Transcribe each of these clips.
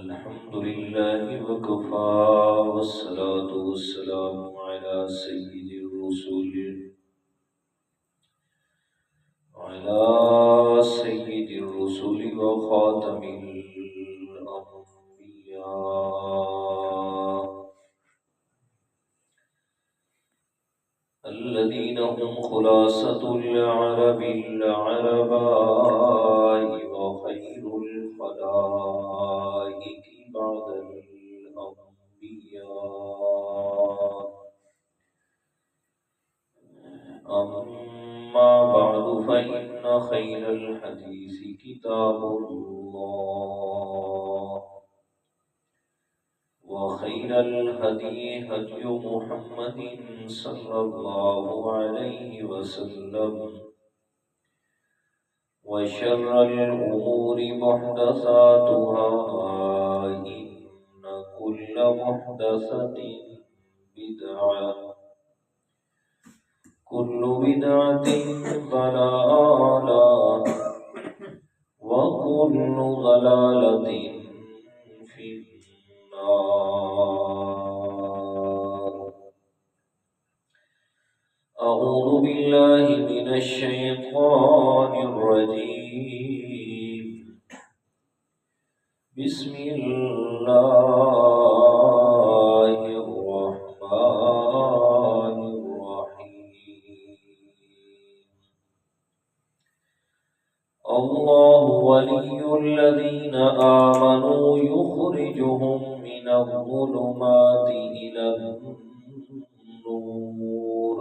الحمد لله وكفى والصلاة والسلام على سيد الرسل وخاتم الأنبياء الذين هم خلاصة العرب العرباء وخير الخلائق بعد الأنبياء. أما بعد فإن خير الحديث كتاب الله وخير الهدي هدي محمد صلى الله عليه وسلم وشر الأمور محدثاتها إن كل محدثة بدعة كل بدعة ضلالة وكل ضلالة في النار. أعوذ بالله من الشيطان الرجيم. بسم الله الرحمن الرحيم. الله ولي الذين آمنوا يخرجهم من الظلمات إلى النور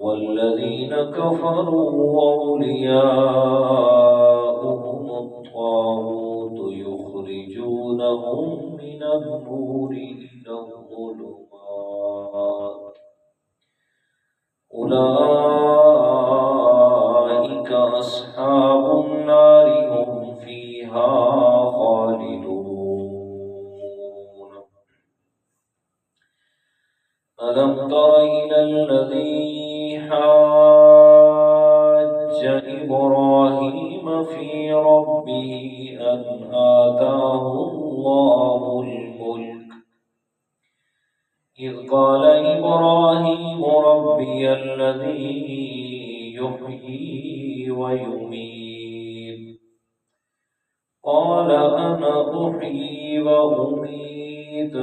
والذين كفروا أولياؤهم الطاغوت يخرجونهم من النور إلى الظلمات أولئك أصحاب النار هم فيها خالدون. ألم تر إلى الذي حاج إبراهيم في ربه أن آتاه الله الملك إذ قال إبراهيم ربي الذي يحيي ويميت قال أنا أحيي وأميت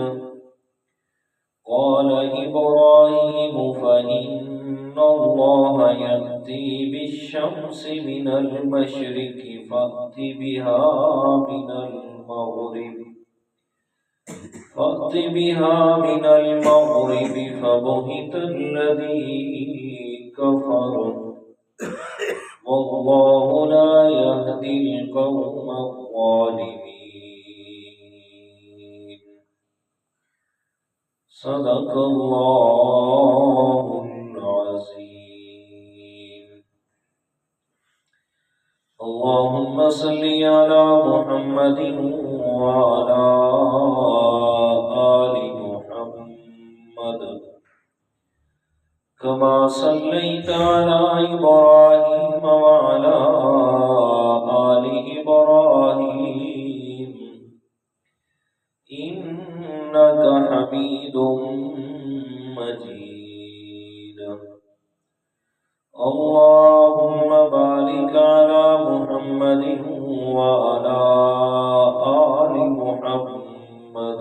قال إبراهيم فإن الله يأتي بالشمس من المشرق فأت بها من المغرب فبهت الذي كفر والله لا يهدي القوم الظالمين. صدق الله العظيم. اللهم صل على محمد وعلى آل محمد كما صليت على إبراهيم وعلى آل إبراهيم إنك حميد مجيد. اللهم بارك على محمد وعلى آل محمد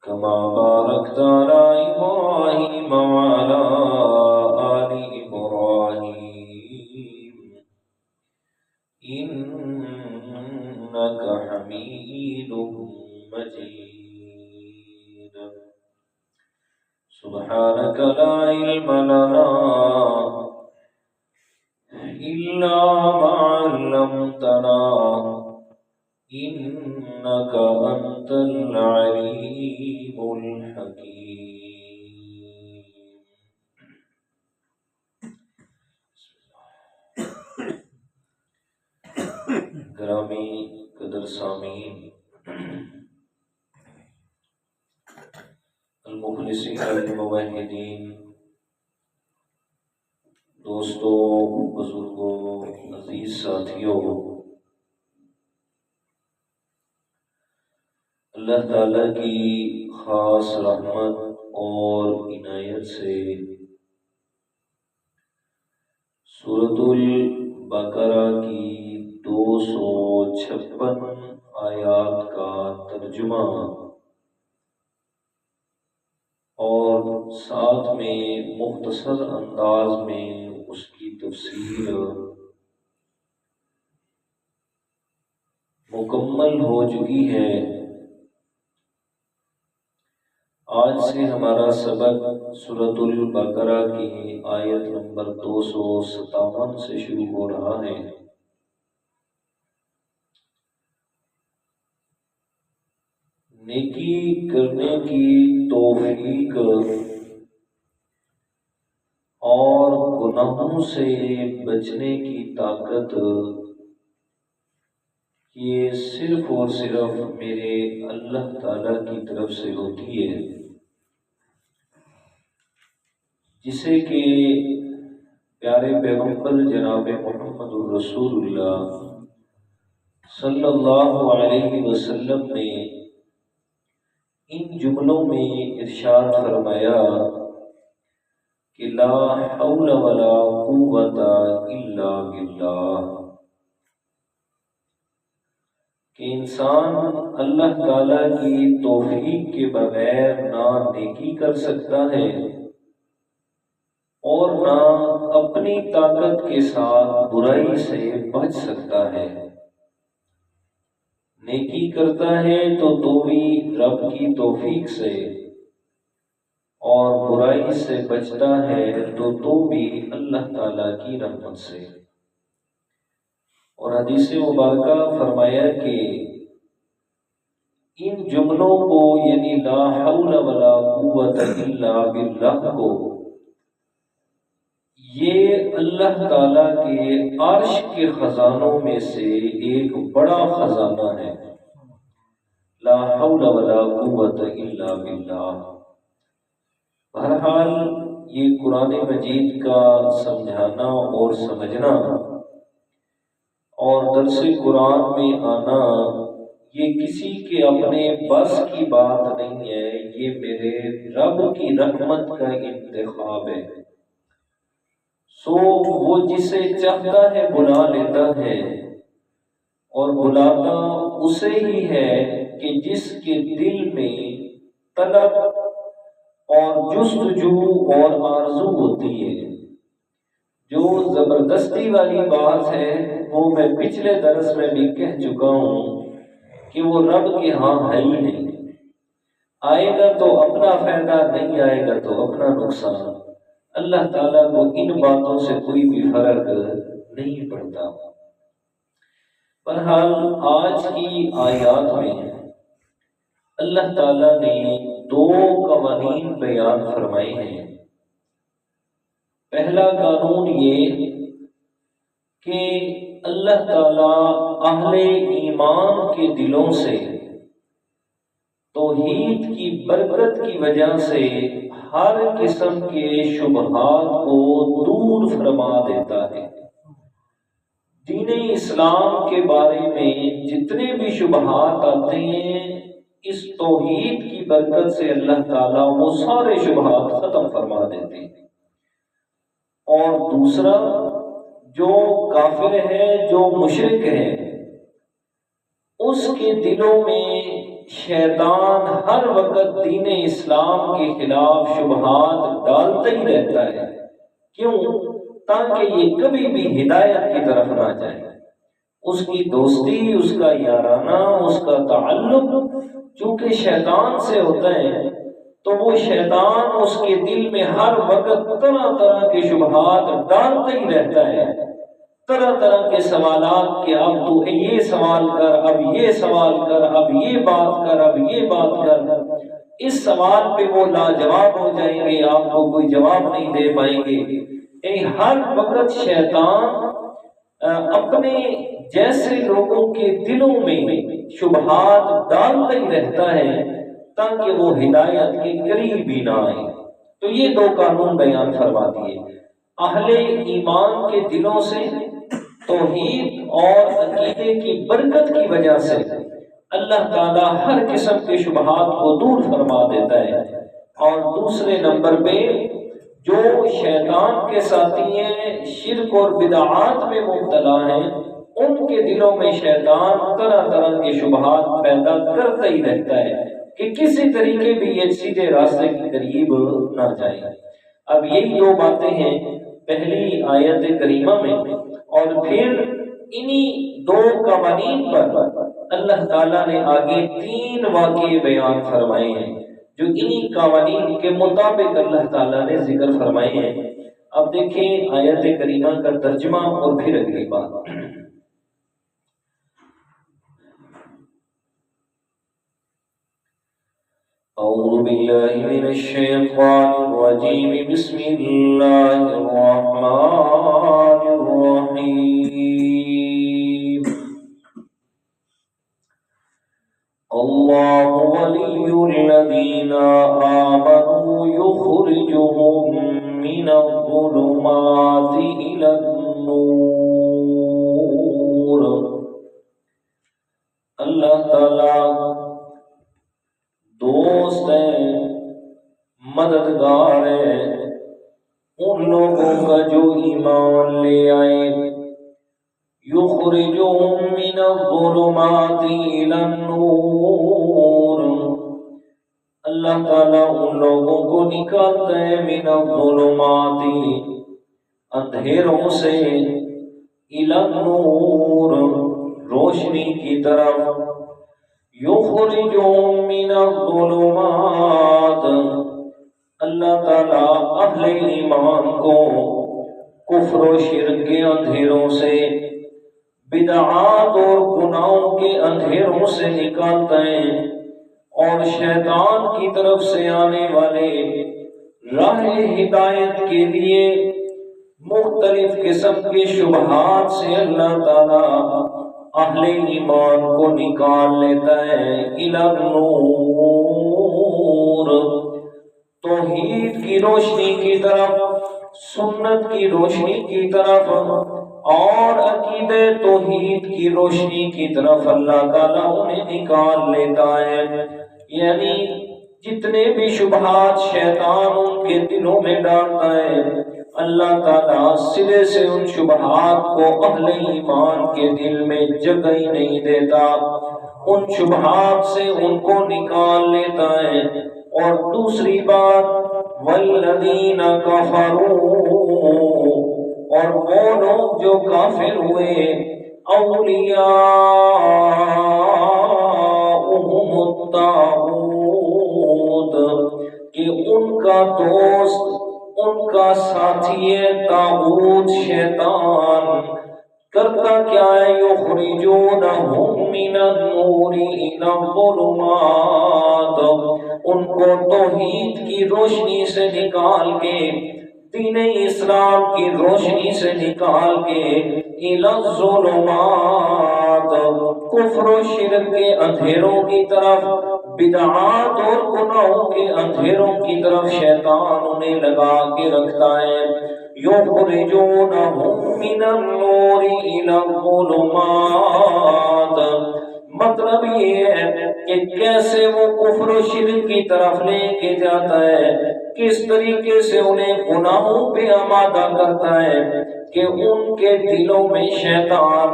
كما باركت على إبراهيم وعلى آل إبراهيم إنك حميد مجيد. سبحانك لا علم لنا إلا ما علمتنا إنك أنت العليم الحكيم. گرامی قدر سامعین، المخلصین الموحدین، دوستوں، بزرگوں، عزیز ساتھیوں، اللہ تعالیٰ کی خاص رحمت اور عنایت سے سورۃ البقرہ کی 256 آیات کا ترجمہ اور ساتھ میں مختصر انداز میں اس کی تفسیر مکمل ہو چکی ہے۔ آج سے ہمارا سبق سورۃ البقرہ کی آیت نمبر 257 سے شروع ہو رہا ہے۔ نیکی کرنے کی توفیق اور گناہوں سے بچنے کی طاقت یہ صرف اور صرف میرے اللہ تعالیٰ کی طرف سے ہوتی ہے، جسے کہ پیارے پیغمبر جناب محمد الرسول اللہ صلی اللہ علیہ وسلم نے ان جملوں میں ارشاد فرمایا کہ لا حول ولا قوت الا باللہ، کہ انسان اللہ تعالیٰ کی توفیق کے بغیر نہ نیکی کر سکتا ہے اور نہ اپنی طاقت کے ساتھ برائی سے بچ سکتا ہے۔ نیکی کرتا ہے تو بھی رب کی توفیق سے، اور برائی سے بچتا ہے تو بھی اللہ تعالیٰ کی رحمت سے۔ اور حدیث مبارکہ فرمایا کہ ان جملوں کو یعنی لا حول ولا قوت الا باللہ کو یہ اللہ تعالیٰ کے عرش کے خزانوں میں سے ایک بڑا خزانہ ہے، لا حول ولا قوت الا باللہ۔ بہرحال یہ قرآن مجید کا سمجھانا اور سمجھنا اور درس قرآن میں آنا یہ کسی کے اپنے بس کی بات نہیں ہے، یہ میرے رب کی رحمت کا انتخاب ہے۔ سو وہ جسے چاہتا ہے بلا لیتا ہے، اور بلاتا اسے ہی ہے کہ جس کے دل میں طلب اور جستجو اور آرزو ہوتی ہے۔ جو زبردستی والی بات ہے وہ میں پچھلے درس میں بھی کہہ چکا ہوں کہ وہ رب کے ہاں ہے ہی نہیں، آئے گا تو اپنا فائدہ، نہیں آئے گا تو اپنا نقصان۔ اللہ تعالیٰ کو ان باتوں سے کوئی بھی فرق نہیں پڑتا۔ بہرحال آج کی آیات میں اللہ تعالیٰ نے 2 قوانین بیان فرمائے ہیں۔ پہلا قانون یہ کہ اللہ تعالیٰ اہل ایمان کے دلوں سے توحید کی برکت کی وجہ سے ہر قسم کے شبہات کو دور فرما دیتا ہے۔ دین اسلام کے بارے میں جتنے بھی شبہات آتے ہیں، اس توحید کی برکت سے اللہ تعالیٰ وہ سارے شبہات ختم فرما دیتے ہیں۔ اور دوسرا، جو کافر ہے، جو مشرک ہے، اس کے دلوں میں شیطان ہر وقت دین اسلام کے خلاف شبہات ڈالتا ہی رہتا ہے۔ کیوں؟ تاکہ یہ کبھی بھی ہدایت کی طرف نہ جائے۔ اس کی دوستی، اس کا یارانہ، اس کا تعلق چونکہ شیطان سے ہوتا ہے، تو وہ شیطان اس کے دل میں ہر وقت طرح طرح کے شبہات ڈالتا ہی رہتا ہے، طرح طرح کے سوالات کہ اب تو یہ سوال کر، اب یہ سوال کر، اب یہ بات کر، اب یہ بات کر۔ اس سوال پہ وہ لاجواب ہو جائیں گے، آپ کو کوئی جواب نہیں دے پائیں گے۔ ہر وقت شیطان اپنے جیسے لوگوں کے دلوں میں شبہات ڈالتا ہی رہتا ہے تاکہ وہ ہدایت کے قریب بھی نہ آئے۔ تو یہ 2 قانون بیان فرما دیے۔ اہل ایمان کے دلوں سے توحید اور عقیدے کی برکت کی وجہ سے اللہ تعالیٰ ہر قسم کے شبہات کو دور فرما دیتا ہے۔ اور دوسرے نمبر پہ جو شیطان کے ساتھی ہیں، شرک اور بدعات میں مبتلا ہیں، ان کے دلوں میں شیطان طرح طرح کے شبہات پیدا کرتا ہی رہتا ہے کہ کسی طریقے بھی یہ سیدھے راستے کے قریب نہ جائیں۔ اب یہی دو باتیں ہیں پہلی آیت کریمہ میں، اور پھر انہی دو قوانین پر اللہ تعالیٰ نے آگے 3 واقعے بیان فرمائے ہیں جو انہی قوانین کے مطابق اللہ تعالیٰ نے ذکر فرمائے ہیں۔ اب دیکھیں آیت کریمہ کا ترجمہ اور پھر اگلی بات۔ اعوذ باللہ من الشیطان الرجیم، بسم اللہ الرحمن الرحیم۔ اللہ ولی الذین آمنوا یخرجهم من الظلمات إلی النور۔ اللہ تعالیٰ دوست ہے، مددگار ہے ان لوگوں کا جو ایمان لے آئے۔ یخرجهم من الظلمات إلی النور، اللہ تعالیٰ ان لوگوں کو نکالتا ہے من الظلمات، اندھیروں سے، إلی النور، روشنی کی طرف۔ یخرجهم من الظلمات، اللہ تعالیٰ اہل ایمان کو کفر و شرک کے اندھیروں سے، بدعات اور گناہوں کے اندھیروں سے نکالتا ہے، اور شیطان کی طرف سے آنے والے راہ ہدایت کے لیے مختلف قسم کے شبہات سے اللہ تعالیٰ اہل ایمان کو نکال لیتا ہے۔ إلی النور، توحید کی روشنی کی طرف، سنت کی روشنی کی طرف، اور عقیدہ توحید کی روشنی کی طرف اللہ تعالیٰ انہیں نکال لیتا ہے۔ یعنی جتنے بھی شبہات شیطان ان کے دلوں میں ڈالتا ہے، اللہ تعالیٰ سرے سے ان شبہات کو اہل ایمان کے دل میں جگہ ہی نہیں دیتا، ان شبہات سے ان کو نکال لیتا ہے۔ اور دوسری بات، والذین کفروا، اور وہ لوگ جو کافر ہوئے، اولیاءہم الطاغوت، کہ ان کا دوست، ان کا ساتھی ہے طاغوت، شیطان۔ کرتا کیا ہے؟ یخرجونہم من النور إلی الظلمات، ان کو توحید کی روشنی سے نکال کے، دین اسلام کی روشنی سے نکال کے، إلی الظلمات، کفر و شرک کے اندھیروں کی طرف، بدعات اور گناہوں کے اندھیروں کی طرف شیطان انہیں لگا کے رکھتا ہے۔ یخرجونہم من النور إلی الظلمات، مطلب یہ ہے کہ کیسے وہ کفر و شرک کی طرف لے کے جاتا ہے، کس طریقے سے انہیں گناہوں پہ آمادہ کرتا ہے کہ ان کے دلوں میں شیطان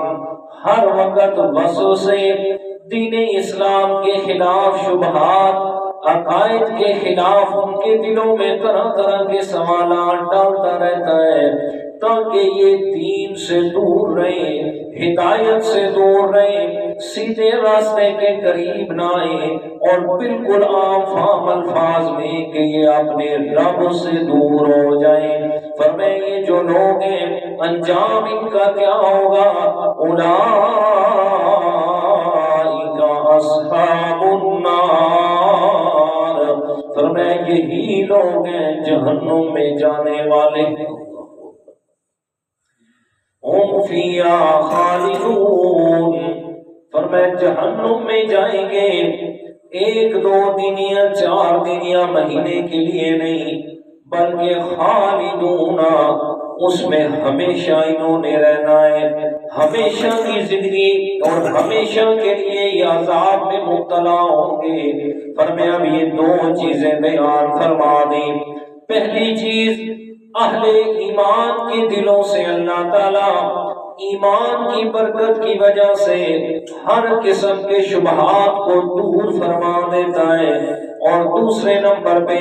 ہر وقت وسوسے، دین اسلام کے خلاف شبہات، عقائد کے خلاف ان کے دلوں میں طرح طرح کے سوالات ڈالتا رہتا ہے، تاکہ یہ دین سے دور رہے، ہدایت سے دور رہے، سیدھے راستے کے قریب نہ آئے، اور بالکل عام فام الفاظ میں کہ یہ اپنے رب سے دور ہو جائیں۔ فرمائے یہ جو لوگ ہیں انجام ان کا کیا ہوگا؟ اولئک اصحاب النار، فرمائے یہی لوگ ہیں جہنم میں جانے والے، ہم فیہا خالدون، فرمائے جہنم میں جائیں گے، 1 2 دن یا 4 دن یا مہینے کے لیے نہیں، بلکہ خالدون، اس میں ہمیشہ انہوں نے رہنا ہے، ہمیشہ کی زندگی اور ہمیشہ کے لیے یہ عذاب میں مبتلا ہوں گے۔ فرمایا اب یہ دو چیزیں بیان فرما دی۔ پہلی چیز، اہل ایمان کے دلوں سے اللہ تعالیٰ ایمان کی برکت کی وجہ سے ہر قسم کے شبہات کو دور فرما دیتا ہے۔ اور دوسرے نمبر پہ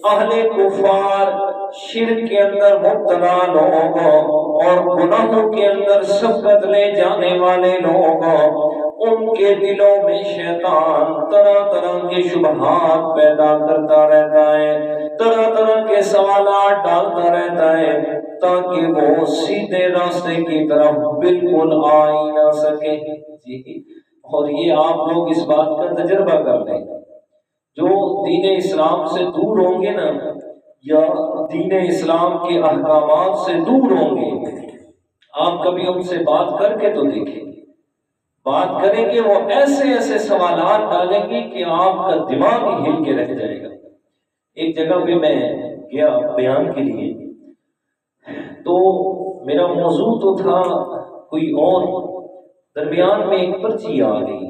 اہل کفار، شرک کے اندر مبتلا لوگوں اور گناہوں کے اندر سبقت لے جانے والے لوگوں، ان کے دلوں میں شیطان طرح طرح کے شبہات پیدا کرتا رہتا ہے، طرح طرح کے سوالات ڈالتا رہتا ہے، تاکہ وہ سیدھے راستے کی طرف بالکل آ ہی نہ سکے۔ جی، اور یہ آپ لوگ اس بات کا تجربہ کر لیں، جو دین اسلام سے دور ہوں گے نا، یا دین اسلام کے احکامات سے دور ہوں گے، آپ کبھی ان سے بات کر کے تو دیکھیں، بات کریں گے وہ ایسے ایسے سوالات ڈالیں گے کہ آپ کا دماغ ہی ہل کے رہ جائے گا۔ ایک جگہ پہ میں گیا بیان کے لیے، تو میرا موضوع تو تھا کوئی اور، درمیان میں ایک پرچی آ گئی۔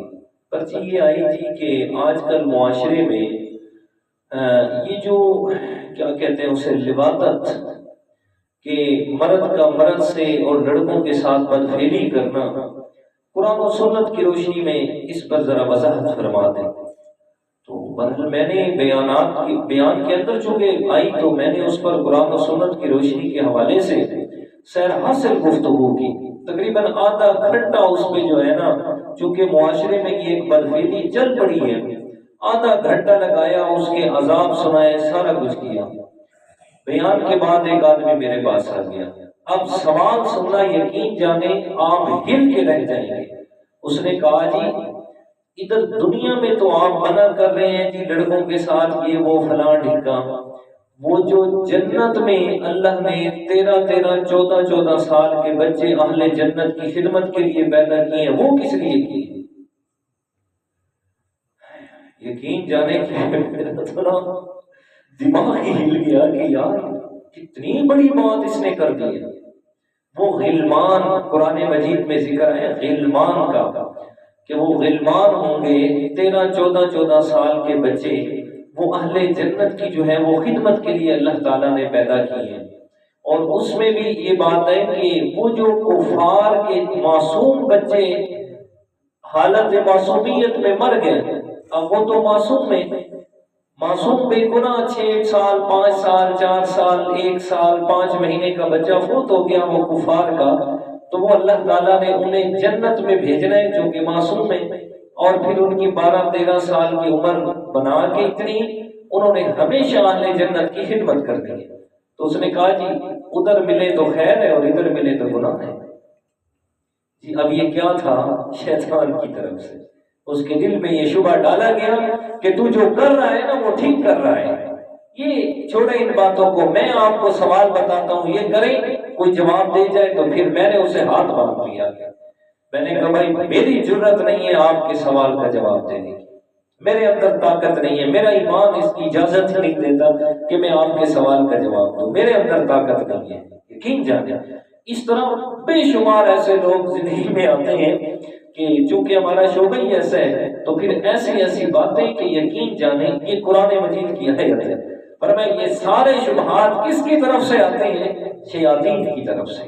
پرچی یہ آئی تھی کہ آج کل معاشرے میں یہ جو کیا کہتے ہیں اسے، لواطت، کہ مرد کا مرد سے اور لڑکوں کے ساتھ بدفعلی کرنا، قرآن و سنت کی روشنی میں اس پر ذرا وضاحت فرما دیں۔ تو بہرحال میں نے بیان کے اندر چونکہ آئی تو میں نے اس پر قرآن و سنت کی روشنی کے حوالے سے سیر حاصل گفتگو کی، تقریباً آدھا گھنٹہ اس پہ جو ہے نا، چونکہ معاشرے میں یہ ایک بدفعلی چل پڑی ہے، آدھا گھنٹہ لگایا، اس کے عذاب سنائے، سارا کچھ کیا۔ بیان کے بعد ایک آدمی میرے پاس آ گیا، اب سوال سننا یقین جانے آپ ہل کے رہ جائیں گے۔ اس نے کہا جی ادھر دنیا میں تو آپ منع کر رہے ہیں جی لڑکوں کے ساتھ یہ وہ فلاں ڈھکا، وہ جو جنت میں اللہ نے 13 سال کے بچے اہل جنت کی خدمت کے لیے پیدا کیے ہیں، وہ کس لیے کیے؟ یقین جانے کہ میرا تھوڑا دماغ ہی ہل گیا کہ یار کتنی بڑی بات اس نے کر دی ہے۔ وہ غلمان، قرآن مجید میں ذکر ہے غلمان کا، کہ وہ غلمان ہوں گے 13-14 سال کے بچے، وہ اہل جنت کی جو ہے وہ خدمت کے لیے اللہ تعالیٰ نے پیدا کی ہے۔ اور اس میں بھی یہ بات ہے کہ وہ جو کفار کے معصوم بچے حالت معصومیت میں مر گئے، اب وہ تو معصوم ہیں، معصوم بے گناہ 6 سال 5 سال 4 سال 1 سال 5 مہینے کا بچہ فوت ہو گیا وہ کفار کا، تو وہ اللہ تعالیٰ نے انہیں جنت میں بھیجنا ہے جو کہ معصوم ہیں، اور پھر ان کی 12-13 سال کی عمر بنا کے اتنی انہوں نے ہمیشہ اہل جنت کی خدمت کر دی ہے۔ تو اس نے کہا جی ادھر ملے تو خیر ہے اور ادھر ملے تو گناہ ہے۔ جی اب یہ کیا تھا؟ شیطان کی طرف سے اس کے دل میں یہ شبہ ڈالا گیا کہ تو جو کر رہا ہے نا وہ ٹھیک کر رہا ہے۔ یہ چھوڑے ان باتوں کو، میں آپ کو سوال بتاتا ہوں، یہ کریں، کوئی جواب دے جائے تو پھر میں نے اسے ہاتھ باندھ لیا۔ میں نے کہا بھائی میری جرت نہیں ہے آپ کے سوال کا جواب دینے کی، میرے اندر طاقت نہیں ہے، میرا ایمان اس کی اجازت نہیں دیتا کہ میں آپ کے سوال کا جواب دوں، میرے اندر طاقت نہیں ہے۔ یقین جانے اس طرح بے شمار ایسے لوگ زندگی میں آتے ہیں کہ چونکہ ہمارا شعبہ ہی ایسا ہے تو پھر ایسی باتیں کہ یقین جانے یہ قرآن مجید کی آیت ہے، پر میں یہ سارے شبہات کس کی طرف سے آتے ہیں؟ شیاطین کی طرف سے۔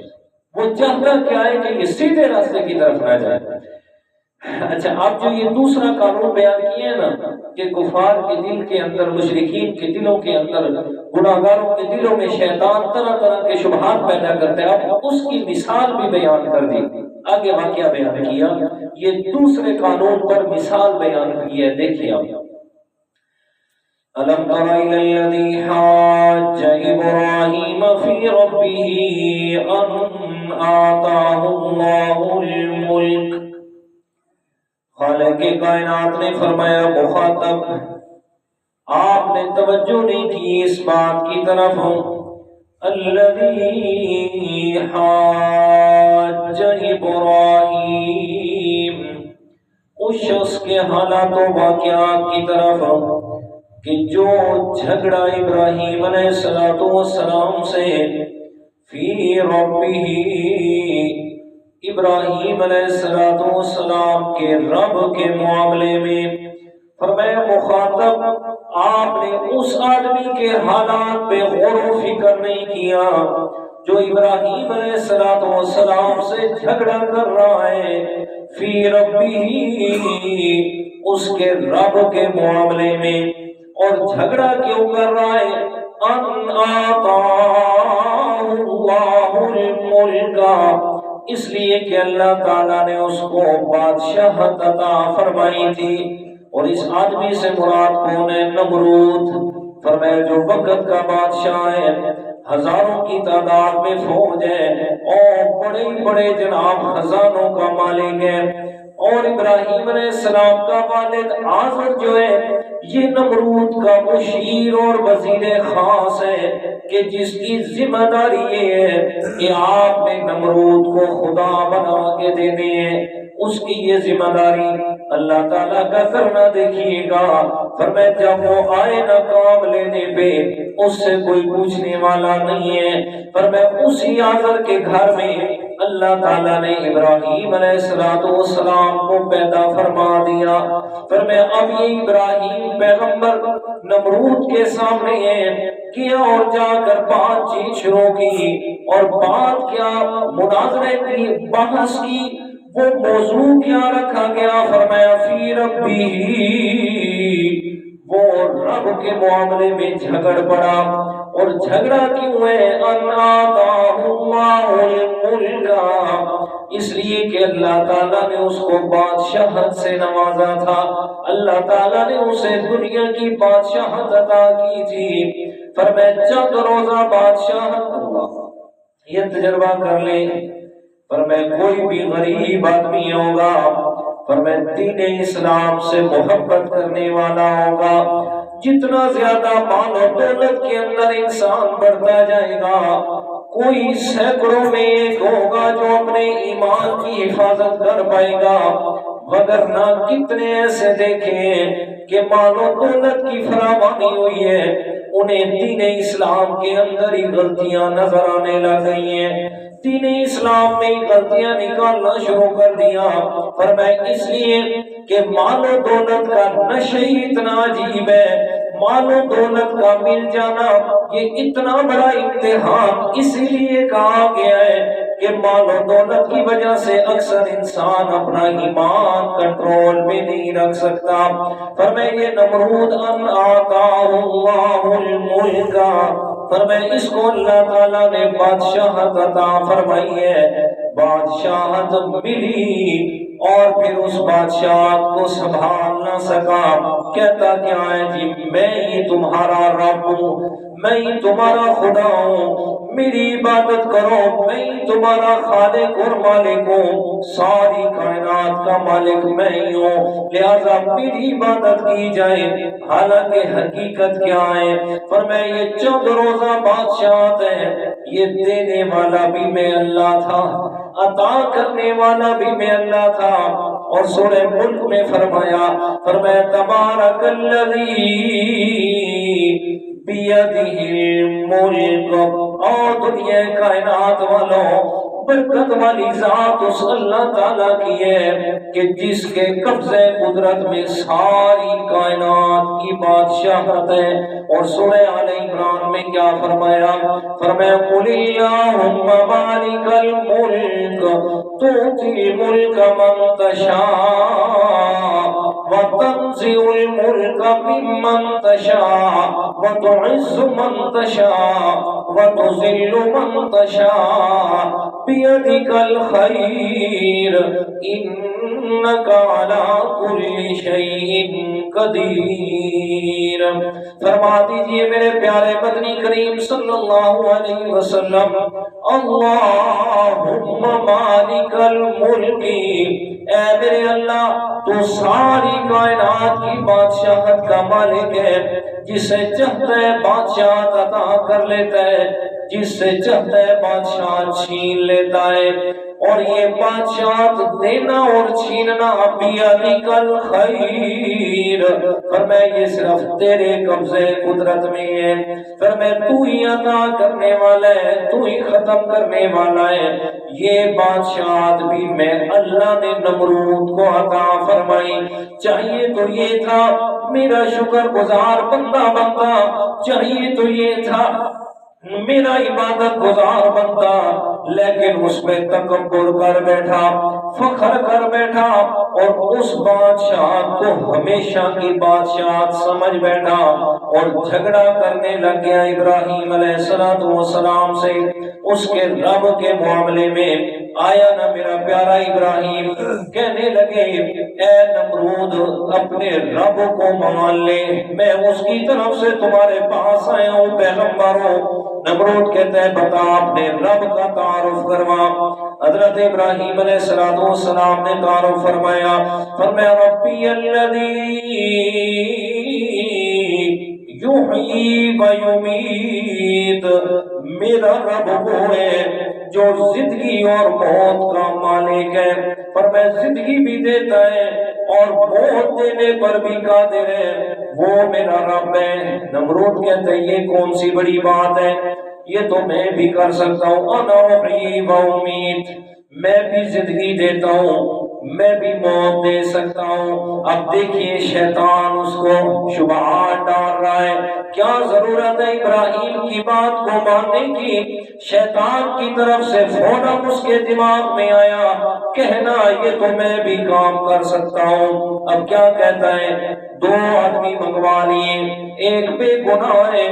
وہ چاہتا کیا ہے کہ یہ سیدھے راستے کی طرف نہ جائے۔ اچھا آپ جو یہ دوسرا قانون بیان کیے ہیں نا کہ کفار کے دل کے اندر، مشرکین کے دلوں کے اندر، گناہگاروں کے دلوں میں شیطان طرح طرح کے شبہات پیدا کرتا ہے، اب اس کی مثال بھی بیان کر دی، آگے واقعہ بیان کیا، یہ دوسرے قانون پر مثال بیان کی ہے۔ دیکھیے آپ أَلَمْ تَرَ إِلَى الَّذِي حَاجَّ إِبْرَاهِيمَ فِي رَبِّهِ أَنْ آتَاهُ اللَّهُ الْمُلْكَ۔ خالق کائنات نے فرمایا مخاطب آپ نے توجہ نہیں کی اس بات کی طرف، الَّذِي حَاجَّ إِبْرَاهِيمَ، اس شخص کے حالات و واقعات کی طرف کہ جو جھگڑا ابراہیم علیہ السلام سے فی ربہ، ابراہیم علیہ السلام کے رب کے معاملے میں فرمایا مخاطب آپ نے اس آدمی کے حالات پہ غور و فکر نہیں کیا جو ابراہیم علیہ السلام سے جھگڑا کر رہا ہے فی ربہ، اس کے رب کے معاملے میں، اور جھگڑا کیوں کر رہا ہے؟ ان آتاہ اللہ الملک، اس لیے کہ اللہ تعالیٰ نے اس کو بادشاہت عطا فرمائی تھی۔ اور اس آدمی سے مراد کون ہے؟ نمرود، فرمایا جو وقت کا بادشاہ ہے، ہزاروں کی تعداد میں فوج ہے اور بڑے بڑے جناب خزانوں کا مالک ہے۔ اور ابراہیم علیہ السلام کا والد آزر جو ہے یہ نمرود کا مشیر اور وزیر خاص ہے، کہ جس کی ذمہ داری یہ ہے کہ آپ نے نمرود کو خدا بنا کے دینے ہیں۔ اس کی یہ ذمہ داری اللہ تعالیٰ کا کرنا دیکھیے گا۔ فرمایا جب وہ آئے نا کام لینے پہ اس سے کوئی پوچھنے والا نہیں ہے۔ فرمایا اسی آزر کے گھر میں اللہ تعالیٰ نے ابراہیم علیہ السلام کو پیدا فرما دیا۔ فرمایا اب یہ ابراہیم پیغمبر نمرود کے سامنے ہے کیا، اور جا کر بات چیت شروع کی، اور بات کیا، مناظرے کی، بحث کی، وہ موضوع کیا رکھا گیا؟ فرمایا فی ربہ، وہ رب کے معاملے میں جھگڑ پڑا۔ اور جھگڑا کیوں ہے؟ ان آتاہ اللہ الملک، اس لیے کہ اللہ تعالیٰ نے اس کو بادشاہت سے نوازا تھا، اللہ تعالیٰ نے اسے دنیا کی بادشاہت عطا کی تھی۔ فرمایا چند روزہ بادشاہت، اللہ یہ تجربہ کر لیں، فرمایا کوئی بھی غریب آدمی ہوگا، فرمایا دین اسلام سے محبت کرنے والا ہوگا، جتنا زیادہ مال و دولت کے اندر انسان بڑھتا جائے گا، کوئی سینکڑوں میں ایک ہوگا جو اپنے ایمان کی حفاظت کر پائے گا، وگرنہ کتنے ایسے دیکھیں کہ مال و دولت کی فراوانی ہوئی ہے، انہیں دین اسلام کے اندر ہی غلطیاں نظر آنے لگ گئی ہیں، دین اسلام میں غلطیاں نکالنا شروع کر دیا۔ فرمایا اس لیے کہ مال و دولت کا نشہ اتنا عجیب ہے، مال و دولت کا مل جانا یہ اتنا بڑا امتحان اس لیے کہا گیا ہے کہ مال و دولت کی وجہ سے اکثر انسان اپنا ایمان کنٹرول میں نہیں رکھ سکتا۔ فرمایا یہ نمرود ان آتاہ اللہ الملک، فرمایا اس کو اللہ تعالیٰ نے بادشاہت عطا فرمائی ہے، بادشاہت ملی، اور پھر اس بادشاہت کو سنبھال نہ سکا، کہتا کیا ہے جی میں ہی تمہارا رب ہوں، میں ہی تمہارا خدا ہوں، میری عبادت کرو، میں ہی تمہارا خالق اور مالک ہوں، ساری کائنات کا مالک میں ہی ہوں، لہذا میری عبادت کی جائے۔ حالانکہ حقیقت کیا ہے؟ فرمایا یہ چند روزہ بادشاہت ہے، یہ دینے والا بھی میں اللہ تھا، عطا کرنے والا بھی میں اللہ تھا۔ اور سورہ ملک میں فرمایا تبارک الذی بیدہ الملک، اور دنیا کائنات والوں برکت والی ذات اس اللہ تعالیٰ کی ہے کہ جس کے قبضے قدرت میں ساری کائنات کی بادشاہت ہے۔ اور سورہ آل عمران میں کیا فرمایا؟ قل اللہم مالک الملک تؤتی الملک من تشاء وتنزع الملک ممن تشاء وتعز من تشاء وتذل من تشاء بیدک الخیر انک علی کل شیء قدیر۔ فرما دیجئے میرے پیارے مدنی کریم صلی اللہ علیہ وسلم، اللہم مالک الملک، اے میرے اللہ تو ساری کائنات کی بادشاہت کا مالک ہے، جسے چاہتا ہے بادشاہت عطا کر لیتا ہے، جس سے چاہتا ہے بادشاہ چھین لیتا ہے، اور یہ بادشاہت دینا اور چھیننا بیدک الخیر، فرمایا یہ صرف تیرے قبضے قدرت میں ہے، فرمایا تو ہی عطا کرنے والا ہے، تو ہی ختم کرنے والا ہے۔ یہ بادشاہت بھی میں اللہ نے نمرود کو عطا فرمائی، چاہیے تو یہ تھا میرا شکر گزار بندہ بنتا، چاہیے تو یہ تھا میرا عبادت گزار بنتا، لیکن اس میں تکبر کر بیٹھا، فخر کر بیٹھا، اور اس بادشاہ کو ہمیشہ کی بادشاہ سمجھ بیٹھا، اور جھگڑا کرنے لگ گیا ابراہیم علیہ السلام سے۔ اس کے رب کے معاملے میں آیا نا میرا پیارا ابراہیم، کہنے لگے اے نمرود اپنے رب کو مان لے، میں اس کی طرف سے تمہارے پاس آیا ہوں پیغمبر ہوں۔ نمرود کہتا ہے بتا اپنے رب کا تعارف کروا۔ حضرت ابراہیم علیہ السلام نے تعارف فرمایا، فرمایا ربی الذی یحیی و یمیت، میرا رب وہ ہے جو زندگی اور موت کا مالک ہے، پر میں زندگی بھی دیتا ہے اور موت دینے پر بھی قادر ہے، وہ میرا رب ہے۔ نمرود کہتا ہے یہ کون سی بڑی بات ہے، یہ تو میں بھی کر سکتا ہوں، انا احیی و امیت، میں بھی زندگی دیتا ہوں، میں بھی موت دے سکتا ہوں۔ اب دیکھیے شیطان اس کو شبہات ڈال رہا ہے، کیا ضرورت ہے ابراہیم کی بات کو ماننے کی؟ شیطان کی طرف سے فوراً اس کے دماغ میں آیا کہنا یہ تو میں بھی کام کر سکتا ہوں۔ اب کیا کہتا ہے، دو آدمی منگوا لیے، ایک بے گناہ ہے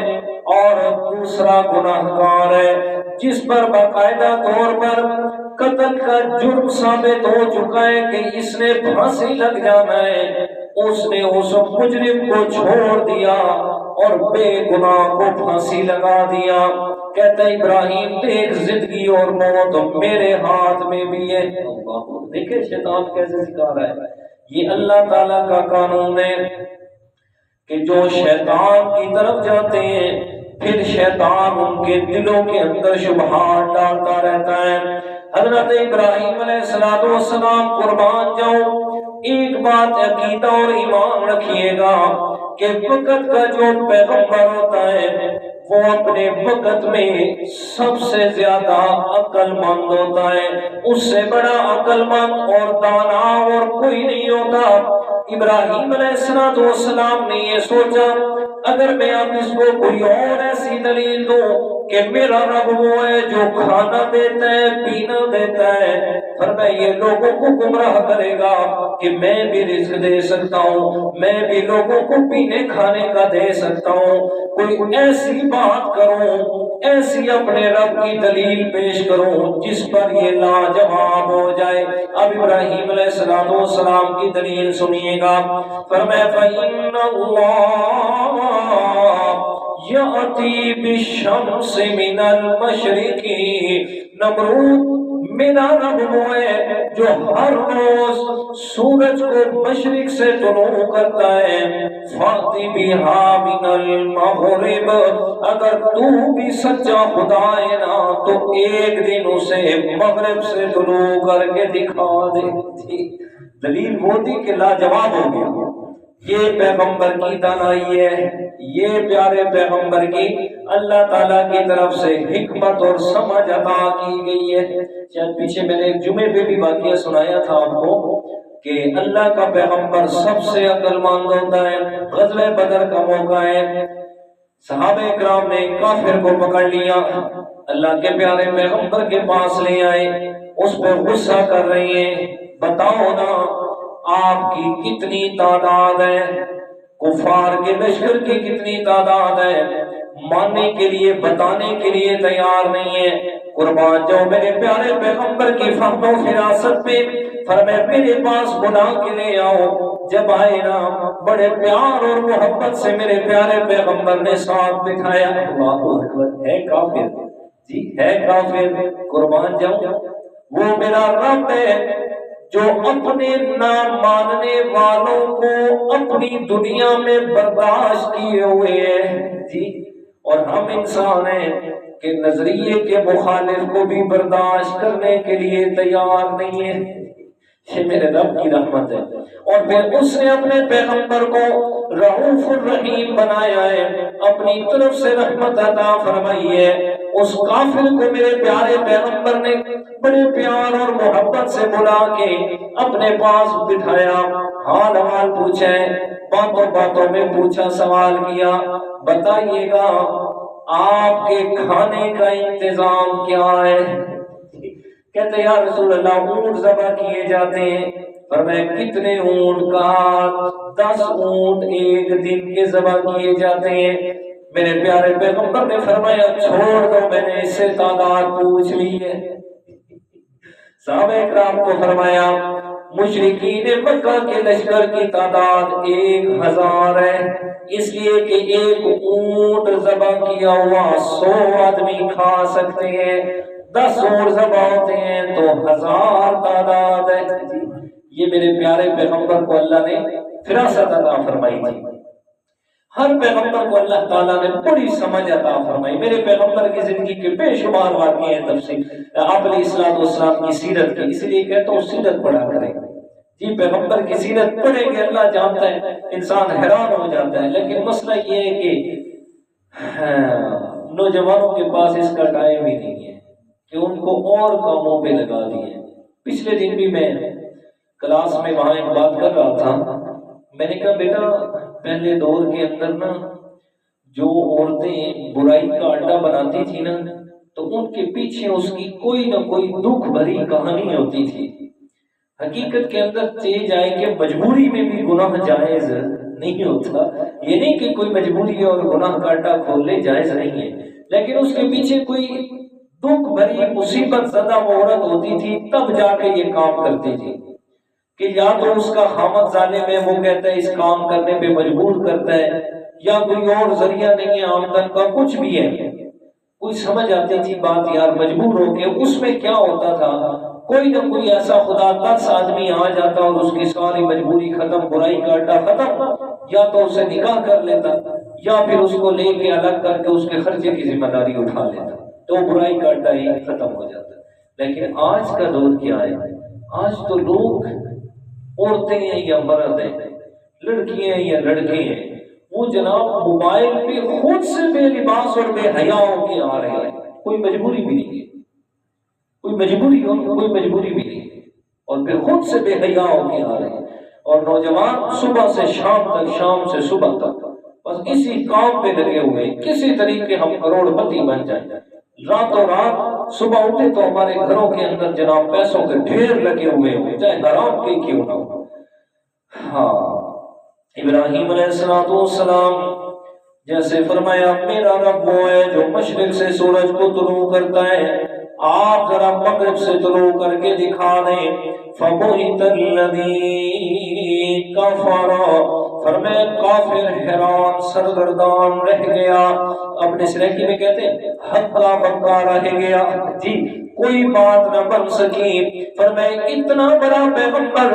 اور دوسرا گناہگار ہے، جس پر باقاعدہ طور پر قتل کا جرم ثابت ہو چکا ہے کہ اس نے پھانسی لگ جانا ہے۔ اس نے اس مجرم کو چھوڑ دیا اور بے گناہ کو پھانسی لگا دیا۔ کہتا ہے ابراہیم دیکھ زندگی اور موت میرے ہاتھ میں بھی ہے۔ دیکھیں شیطان کیسے سکھا رہا ہے، یہ اللہ تعالیٰ کا قانون ہے کہ جو شیطان کی طرف جاتے ہیں پھر شیطان ان کے دلوں کے اندر شبہات ڈالتا رہتا ہے۔ حضرت ابراہیم علیہ السلام قربان جاؤ، ایک بات عقیدہ اور ایمان رکھیے گا کہ وقت کا جو پیغمبر ہوتا ہے وہ اپنے وقت میں سب سے زیادہ عقل مند ہوتا ہے، اس سے بڑا عقل مند اور دانا اور کوئی نہیں ہوتا۔ ابراہیم علیہ السلام نے یہ سوچا اگر میں اب اس کو کوئی اور ایسی دلیل دوں کہ میرا رب وہ ہے جو کھانا دیتا ہے پینا دیتا ہے، فرمایا یہ لوگوں کو گمراہ کرے گا کہ میں بھی رزق دے سکتا ہوں، میں بھی لوگوں کو پینے کھانے کا دے سکتا ہوں، کوئی ایسی بات کروں، ایسی اپنے رب کی دلیل پیش کروں جس پر یہ لاجواب ہو جائے۔ اب ابراہیم علیہ السلام کی دلیل سنیے گا، فرمایا فَإِنَّ اللَّهَ یَأْتِی بِالشَّمْسِ مِنَ الْمَشْرِقِ، نمرود میرا رب وہ ہے جو ہر روز سورج کو مشرق سے طلوع کرتا ہے، فَأْتِ بِهَا مِنَ الْمَغْرِبِ، اگر تو بھی سچا خدا ہے نا تو ایک دن اسے مغرب سے طلوع کر کے دکھا دے۔ دلیل وہ تھی کہ لاجواب ہو گیا، یہ پیغمبر کی دانائی ہے، یہ پیارے پیغمبر کی اللہ تعالیٰ کی طرف سے حکمت اور سمجھ عطا کی گئی ہے۔ شاید پیچھے میں نے ایک جمعے پہ بھی واقعہ سنایا تھا آپ کو کہ اللہ کا پیغمبر سب سے عقل مند ہوتا ہے۔ غزوہ بدر کا موقع ہے، صحابہ اکرام نے کافر کو پکڑ لیا، اللہ کے پیارے پیغمبر کے پاس لے آئے، اس پہ غصہ کر رہے ہیں، بتاؤ نا آپ کی کتنی تعداد ہے، کفار کے لشکر کی کتنی تعداد ہے، ماننے کے لیے بتانے کے لیے تیار نہیں ہے۔ قربان جاؤ میرے پیارے پیغمبر کی فہم و فراست پہ، فرمایا میرے پاس بلا کے لے آؤ۔ جب آئے نا بڑے پیار اور محبت سے میرے پیارے پیغمبر نے ساتھ بٹھایا، اللہ اکبر، ہے کافر جی، ہے کافر، قربان جاؤ وہ میرا رب ہے جو اپنے نہ ماننے والوں کو اپنی دنیا میں برداشت کیے ہوئے ہیں جی، اور ہم انسان ہیں کہ نظریے کے مخالف کو بھی برداشت کرنے کے لیے تیار نہیں ہے. یہ میرے رب کی رحمت ہے. اور پھر اس نے اپنے پیغمبر کو رؤوف الرحیم بنایا ہے، اپنی طرف سے رحمت عطا فرمائی ہے. اس کافر کو میرے پیارے پیغمبر نے بڑے پیار اور محبت سے بلا کے اپنے پاس بٹھایا، حال حال پوچھے، باتوں باتوں میں پوچھا، سوال کیا، بتائیے گا آپ کے کھانے کا انتظام کیا ہے؟ کہتے یا رسول اللہ اونٹ ذبح کیے جاتے ہیں. فرمایا کتنے اونٹ؟ کہا 10 اونٹ ایک دن کے ذبح کیے جاتے ہیں. میرے پیارے پیغمبر نے فرمایا چھوڑ دو، میں نے اس سے تعداد پوچھ لی ہے. صحابہ اکرام کو فرمایا مشرکین مکہ کے لشکر کی تعداد 1000 ہے، اس لیے کہ ایک اونٹ ذبح کیا ہوا 100 آدمی کھا سکتے ہیں. 10 اونٹ ذبح ہوتے ہیں تو 1000 تعداد ہے. یہ میرے پیارے پیغمبر کو اللہ نے فراست عطا فرمائی تھی. ہر پیغمبر کو اللہ تعالیٰ نے بڑی سمجھ عطا فرمائی. میرے پیغمبر کی زندگی کے بے شمار واقعے ہیں تفصیل آپ علیہ الصلوۃ والسلام کی سیرت کی، اس لیے کہتا ہوں سیرت پڑھا کریں. جی پیغمبر کی سیرت پڑھیں گے اللہ جانتا ہے انسان حیران ہو جاتا ہے. لیکن مسئلہ یہ ہے کہ نوجوانوں کے پاس اس کا ٹائم ہی نہیں ہے کہ ان کو اور کاموں پہ لگا دیے. پچھلے دن بھی میں کلاس میں وہاں ایک بات کر رہا تھا. میں نے کہا بیٹا پہلے دور کے اندر نا جو عورتیں برائی کا اڈا بناتی تھی نا تو ان کے پیچھے اس کی کوئی نہ کوئی دکھ بھری کہانی ہوتی تھی. حقیقت کے اندر چیز آئے کہ مجبوری میں بھی گناہ جائز نہیں ہوتا. یہ نہیں کہ کوئی مجبوری اور گناہ کا اڈا کھول لے جائز نہیں ہے، لیکن اس کے پیچھے کوئی دکھ بھری مصیبت زدہ عورت ہوتی تھی تب جا کے یہ کام کرتی تھی. کہ یا تو اس کا خامد ظالم ہے، وہ کہتا ہے اس کام کرنے پہ مجبور کرتا ہے، یا کوئی اور ذریعہ نہیں ہے آمدن کا، کچھ بھی ہے. کوئی سمجھ آتی تھی بات یار مجبور ہو کے. اس میں کیا ہوتا تھا کوئی نہ کوئی ایسا خدا ترس آدمی آ جاتا اور اس کی ساری مجبوری ختم، برائی کا اڈا ختم. یا تو اسے نکاح کر لیتا یا پھر اس کو لے کے الگ کر کے اس کے خرچے کی ذمہ داری اٹھا لیتا تو برائی کا اڈا ہی ختم ہو جاتا. لیکن آج کا دور کیا ہے؟ آج تو لوگ عورتیں ہیں یا مرد ہیں، لڑکیاں ہیں یا لڑکے ہیں، وہ جناب موبائل پہ خود سے بے لباس اور بے حیا ہو کے آ رہے ہیں. کوئی مجبوری بھی نہیں ہے، کوئی مجبوری بھی نہیں ہے، اور پھر خود سے بے حیا ہو کے آ رہے ہیں. اور نوجوان صبح سے شام تک، شام سے صبح تک بس اسی کام پہ لگے ہوئے کسی طریقے ہم کروڑ پتی بن جائیں. راتوں رات صبح اٹھے تو ہمارے گھروں کے اندر جناب پیسوں کے ڈھیر لگے ہوئے ہوں چاہے حرام کے کیوں نہ ہو. ہاں ابراہیم علیہ السلام جیسے فرمایا میرا رب وہ ہے جو مشرق سے سورج کو طلوع کرتا ہے، آپ ذرا مغرب سے طلوع کر کے دکھا دیں. فَبُهِتَ الَّذِي كَفَرَ فرمایا کافر حیران سرگردان رہ گیا. اپنے سریکی میں کہتے ہیں ہکا بکا رہ گیا. جی کوئی بات نہ بن سکی. فرمایا اتنا بڑا پیغمبر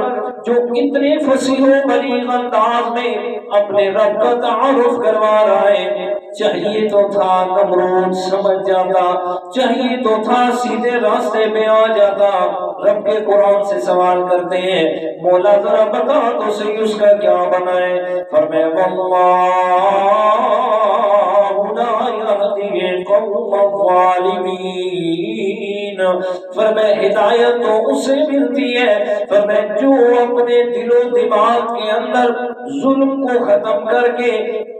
جو اتنے فصیح و بلیغ انداز میں اپنے رب کا تعارف کروا رہا ہے، چاہیے تو تھا نمرود سمجھ جاتا، چاہیے تو تھا سیدھے راستے میں آ جاتا. رب کے قرآن سے سوال کرتے ہیں مولا ذرا بتا تو صحیح اس کا کیا بنا ہے. فرمایا واللہ لا یہدی القوم الظالمین. فرمایا ہدایت تو اسے ملتی ہے فرمایا جو اپنے دل و دماغ کے اندر ظلم کو ختم کر کے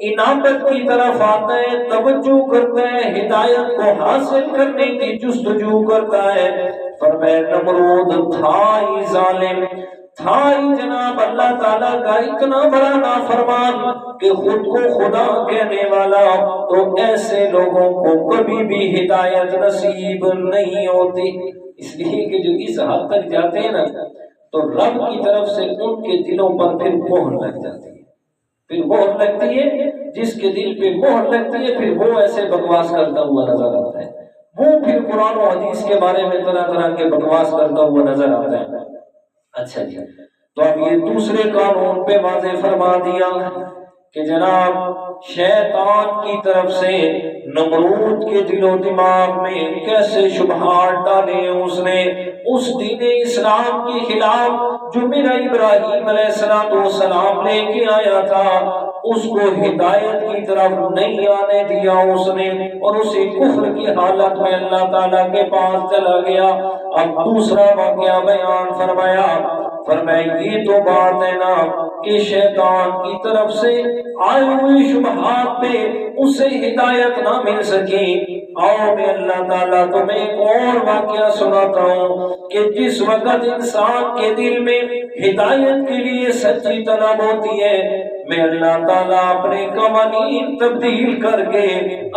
انابت کی طرف آتا ہے، توجہ کرتا ہے، ہدایت کو حاصل کرنے کی جستجو کرتا ہے. فرمایا نمرود تھا ہی ظالم، تھا ہی جناب اللہ تعالیٰ کا اتنا بڑا نافرمان کہ خود کو خدا کہنے والا. تو ایسے لوگوں کو کبھی بھی ہدایت نصیب نہیں ہوتی. اس لیے کہ جو اس حد تک جاتے ہیں نا تو رب کی طرف سے ان کے دلوں پر پھر مہر لگ جاتی ہے. پھر مہر لگتی ہے، جس کے دل پہ مہر لگتی ہے پھر وہ ایسے بکواس کرتا ہوا نظر آتا ہے، وہ پھر قرآن و حدیث کے بارے میں طرح طرح کے بکواس کرتا ہوا نظر آتا ہے. اچھا جی تو اب یہ دوسرے قانون پہ واضح فرما دیا کہ جناب شیطان کی طرف سے نمرود کے دل و دماغ میں کیسے شبہات ڈالے اس نے اس دین اسلام کے خلاف جو میرا ابراہیم علیہ السلام لے کے آیا تھا اس کو ہدایت کی طرف نہیں آنے دیا اس نے، اور اسی کفر کی حالت میں اللہ تعالیٰ کے پاس چلا گیا۔ اب دوسرا واقعہ بیان فرمایا یہ تو بات ہے نا کہ شیطان کی طرف سے آئی ہوئی شبہات پہ اسے ہدایت نہ مل سکی۔ آؤ میں اللہ تعالیٰ تمہیں ایک اور واقعہ سناتا ہوں کہ جس وقت انسان کے دل میں ہدایت کے لیے سچی طلب ہوتی ہے، میں اللہ تعالیٰ اپنے قوانین تبدیل کر کے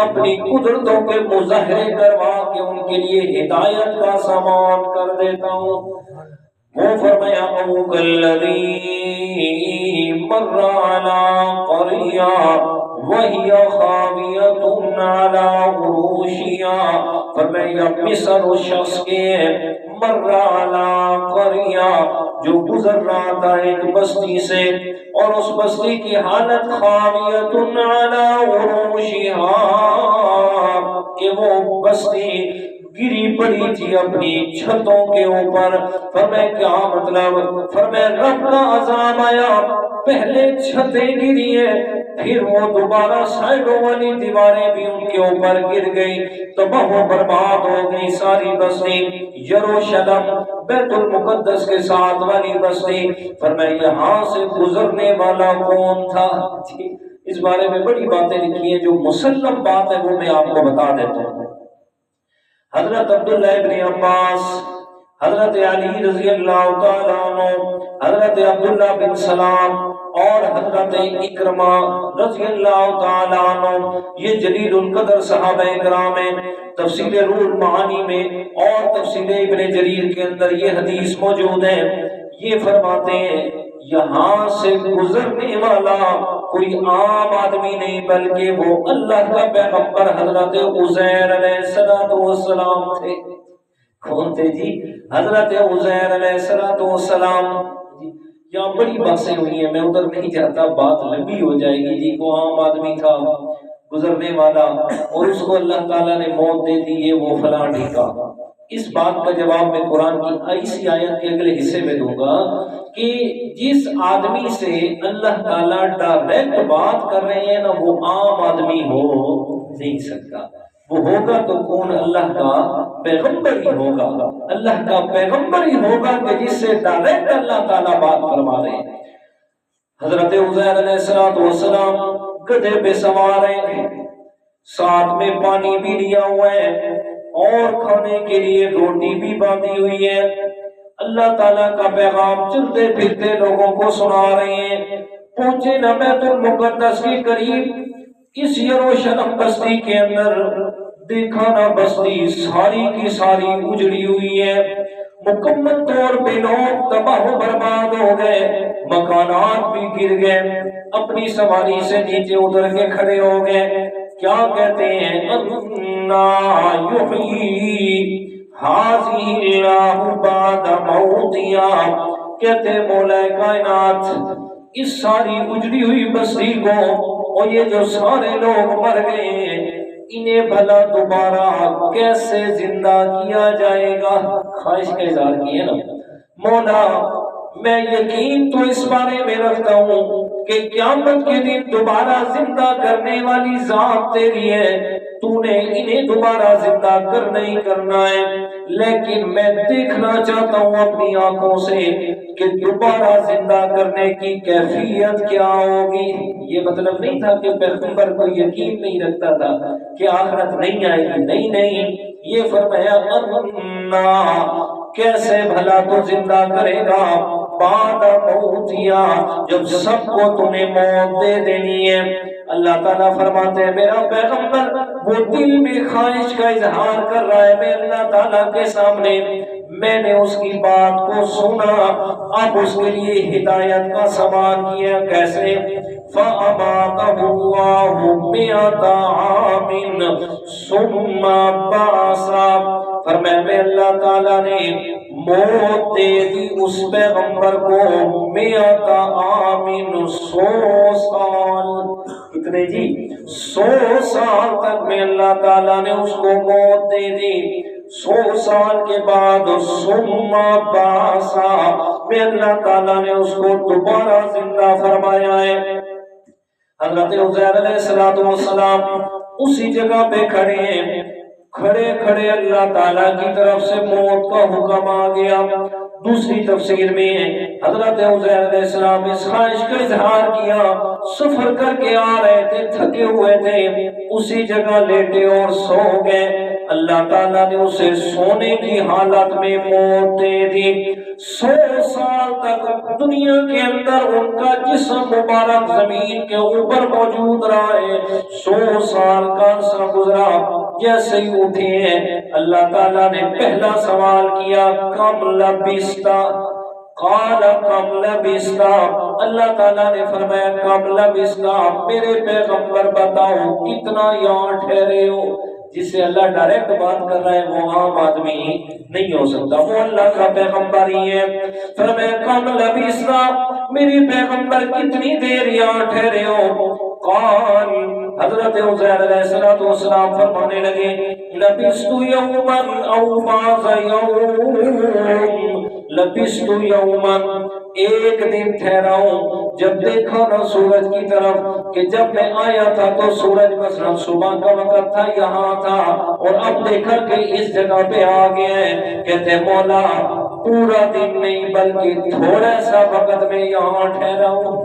اپنی قدرتوں کے مظاہرے کروا کے ان کے لیے ہدایت کا سامان کر دیتا ہوں۔ وہ فرمایا او کالذی مر علی قریہ وہی خاویۃ علی عروشها، فرمایا مثل اس شخص کے مر علی قریہ جو گزر رہا تھا ایک بستی سے، اور اس بستی کی حالت خاویۃ علی عروشها کہ وہ بستی گری پڑی تھی اپنی چھتوں کے اوپر۔ فرمایا کیا مطلب؟ فرمایا رب کا عذاب آیا، پہلے چھتیں گری ہیں، پھر وہ دوبارہ سائڈوں والی دیواریں بھی ان کے اوپر گر گئی، تباہ و برباد ہو گئی ساری بستی۔ یروشلم بیت المقدس کے ساتھ والی بستی۔ فرمایا یہاں سے گزرنے والا کون تھا؟ اس بارے میں بڑی باتیں لکھی ہیں، جو مسلم بات ہے وہ میں آپ کو بتا دیتا ہوں۔ حضرت عبداللہ ابن عباس، حضرت علی رضی اللہ تعالیٰ عنہ، حضرت عبداللہ بن سلام اور حضرت اکرمہ رضی اللہ تعالیٰ عنہ، یہ جلیل القدر صحابہ کرام ہیں۔ تفسیر روح المعانی میں اور تفسیر ابن جریر کے اندر یہ حدیث موجود ہے۔ یہ فرماتے ہیں یہاں سے گزرنے والا کوئی عام آدمی نہیں بلکہ وہ اللہ کا پیغمبر حضرت عزیر علیہ السلام تھے۔ کون تھے جی؟ حضرت عزیر علیہ السلام۔ یہاں بڑی باتیں ہوئی ہیں، میں ادھر نہیں جاتا، بات لمبی ہو جائے گی جی۔ وہ عام آدمی تھا گزرنے والا، اور اس کو اللہ تعالیٰ نے موت دے دی، یہ وہ فلاں ٹھیکا۔ اس بات کا جواب میں قرآن کی ایسی آیت کے اگلے حصے میں دوں گا کہ جس آدمی سے اللہ تعالیٰ ڈائریکٹ بات کر رہے ہیں نا، وہ عام آدمی ہو نہیں سکتا۔ وہ ہوگا تو کون؟ اللہ کا پیغمبر ہی ہوگا، اللہ کا پیغمبر ہی ہوگا کہ جس سے ڈائریکٹ اللہ تعالیٰ بات فرما رہے ہیں۔ حضرت عزیر علیہ السلام گدھے پہ سوار ہیں، ساتھ میں پانی بھی لیا ہوا ہے اور کھانے کے لیے روٹی بھی باندھی ہوئی ہے۔ اللہ تعالیٰ کا پیغام چلتے پھرتے لوگوں کو سنا رہے ہیں۔ پہنچے نہ بیت المقدس کے قریب، اس یروشلم بستی کے اندر دیکھا نہ بستی ساری کی ساری اجڑی ہوئی ہے، مکمل طور پہ لوگ تباہ و برباد ہو گئے، مکانات بھی گر گئے، اپنی سواری سے نیچے اتر کے کھڑے ہو گئے۔ کیا کہتے ہیں؟ انا یحیی ھذہ اللہ بعد موتہا، کہتے ہیں مولا کائنات اس ساری اجڑی ہوئی بستی کو اور یہ جو سارے لوگ مر گئے انہیں بھلا دوبارہ کیسے زندہ کیا جائے گا؟ خواہش کا اظہار کیے نا، مولا میں یقین تو اس بارے میں رکھتا ہوں کہ قیامت کے دن دوبارہ زندہ کرنے والی ذات تیری ہے، تو نے انہیں دوبارہ زندہ کرنا ہی کرنا ہے، لیکن میں دیکھنا چاہتا ہوں اپنی آنکھوں سے کہ دوبارہ زندہ کرنے کی کیفیت کیا ہوگی۔ یہ مطلب نہیں تھا کہ پیغمبر کو یقین نہیں رکھتا تھا کہ آخرت نہیں آئے گی، نہیں، یہ فرمایا انا کیسے بھلا تو زندہ کرے گا بعد موتیا، جب سب کو تمہیں موت دے دینی ہے۔ اللہ تعالیٰ فرماتے ہیں میرا پیغمبر وہ دل میں خواہش کا اظہار کر رہا ہے، میں اللہ تعالیٰ کے سامنے میں نے اس کی بات کو سنا، اب اس کے لیے ہدایت کا سامان کیا۔ کیسے؟ فَأَمَاتَهُ اللَّهُ مِئَةَ عَامٍ ثُمَّ بَعَثَهُ، فرمایا میں اللہ تعالیٰ نے موت دے دی اس پیغمبر کو 100 عامن 100 سال. کتنے جی؟ 100 سال تک میں اللہ تعالیٰ نے اس کو موت دے دی. 100 سال کے بعد ثم بعثا میں اللہ تعالیٰ نے اس کو دوبارہ زندہ فرمایا ہے. حضرت عزیر علیہ السلام اسی جگہ پہ کھڑے ہیں. کھڑے کھڑے اللہ تعالیٰ کی طرف سے موت کا حکم آ گیا. دوسری تفسیر میں حضرت عزیر علیہ السلام اس خواہش کا اظہار کیا. سفر کر کے آ رہے تھے, تھکے ہوئے تھے, اسی جگہ لیٹے اور سو گئے. اللہ تعالیٰ نے اسے سونے کی حالت میں موت دے دی. 100 سال تک دنیا کے اندر ان کا جسم مبارک زمین کے اوپر موجود رہا ہے. 100 سال کا عرصہ گزرا. جیسے ہی اٹھے ہیں اللہ تعالیٰ نے پہلا سوال کیا, کم لبستا؟ قال کم لبستا. اللہ تعالیٰ نے فرمایا کم لبستا, میرے پیغمبر بتاؤ کتنا یہاں ٹھہرے ہو. جس سے اللہ ڈائریکٹ بات کر رہا ہے وہ عام آدمی نہیں ہو سکتا, وہ اللہ کا پیغمبر ہی ہے. فرمایا کم لبستا, میری پیغمبر کتنی دیر یہاں ٹھہرے ہو. قال حضرت عزیر علیہ السلام فرمانے لگے لبست یوما او بعض یوم. لبست یوما, ایک دن ٹھہرا ہوں. جب دیکھا نا سورج کی طرف کہ جب میں آیا تھا تو سورج مثلا صبح کا وقت تھا, یہاں تھا, اور اب دیکھا کہ اس جگہ پہ آ گیا ہے. کہتے مولا پورا دن نہیں بلکہ تھوڑا سا وقت میں یہاں ٹھہرا ہوں.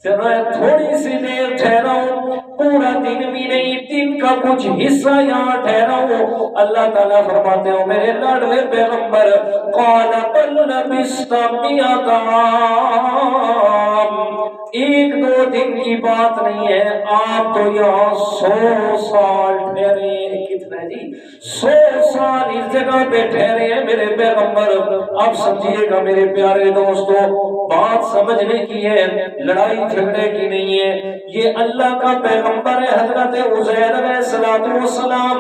تھوڑی سی دیر ٹھہرا ہوں, پورا دن بھی نہیں, دن کا کچھ حصہ یہاں ٹھہرا ہوں. اللہ تعالیٰ فرماتے ہو میرے لاڈلے پیغمبر قال بل لبثت 100 عام. 1-2 دن کی بات نہیں ہے, آپ تو یہاں 100 سال ٹھہرے. کتنا جی؟ 100 سال اس جگہ پہ ٹھہرے ہیں میرے پیغمبر. اب سمجھیے گا میرے پیارے دوستو, بات سمجھنے کی ہے, لڑائی جھگڑے کی نہیں ہے. یہ اللہ کا پیغمبر ہے حضرت عزیر علیہ السلام.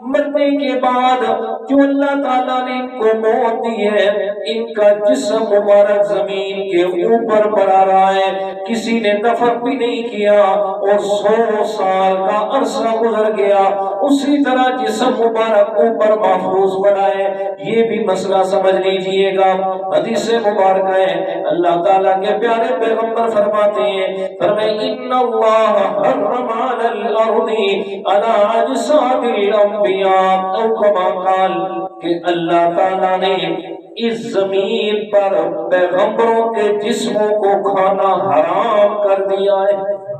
مرنے کے بعد جو اللہ تعالیٰ نے ان کو موت دی ہے, ان کا جسم مبارک زمین کے اوپر پڑا رہا ہے, کسی نے دفن بھی نہیں کیا, اور 100 سال کا عرصہ گزر گیا, اسی طرح جسم مبارک اوپر محفوظ پڑا ہے. یہ بھی مسئلہ سمجھ لیجئے گا. حدیث مبارک ہے, اللہ تعالیٰ کے پیارے پیغمبر فرماتے ہیں, فرمائے ان اللہ حرم علی الارض علی اجساد الانبیاء او کما قال, کہ اللہ تعالیٰ نے اس زمین پر پیغمبروں کے جسموں کو کھانا حرام کر دیا ہے.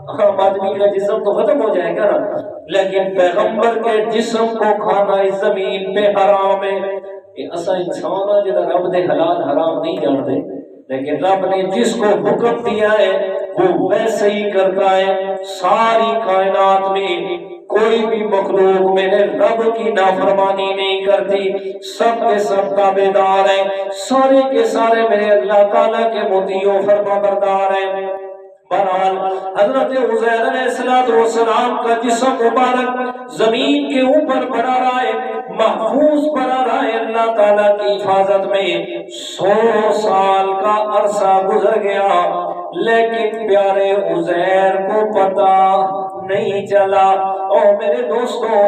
عام آدمی کا جسم تو ختم ہو جائے گا نا, لیکن پیغمبر کے جسم کو کھانا اس زمین پہ حرام ہے. ایسا انسان ہے جہاں رب نے حلال حرام نہیں جانتے, لیکن رب نے جس کو حکم دیا ہے وہ ویسے ہی کرتا ہے. ساری کائنات میں کوئی بھی مخلوق میرے رب کی نافرمانی نہیں کرتی, سب کے سب تابعدار ہیں, سارے کے سارے میرے اللہ تعالیٰ کے مطیع و فرما بردار ہیں. بہرحال حضرت عزیر علیہ السلام کا جسم مبارک زمین کے اوپر پڑا رہا ہے, محفوظ پڑا رہا ہے اللہ تعالیٰ کی حفاظت میں. 100 سال کا عرصہ گزر گیا, لیکن پیارے عزیر کو پتہ نہیں چلا. اور میرے دوستوں,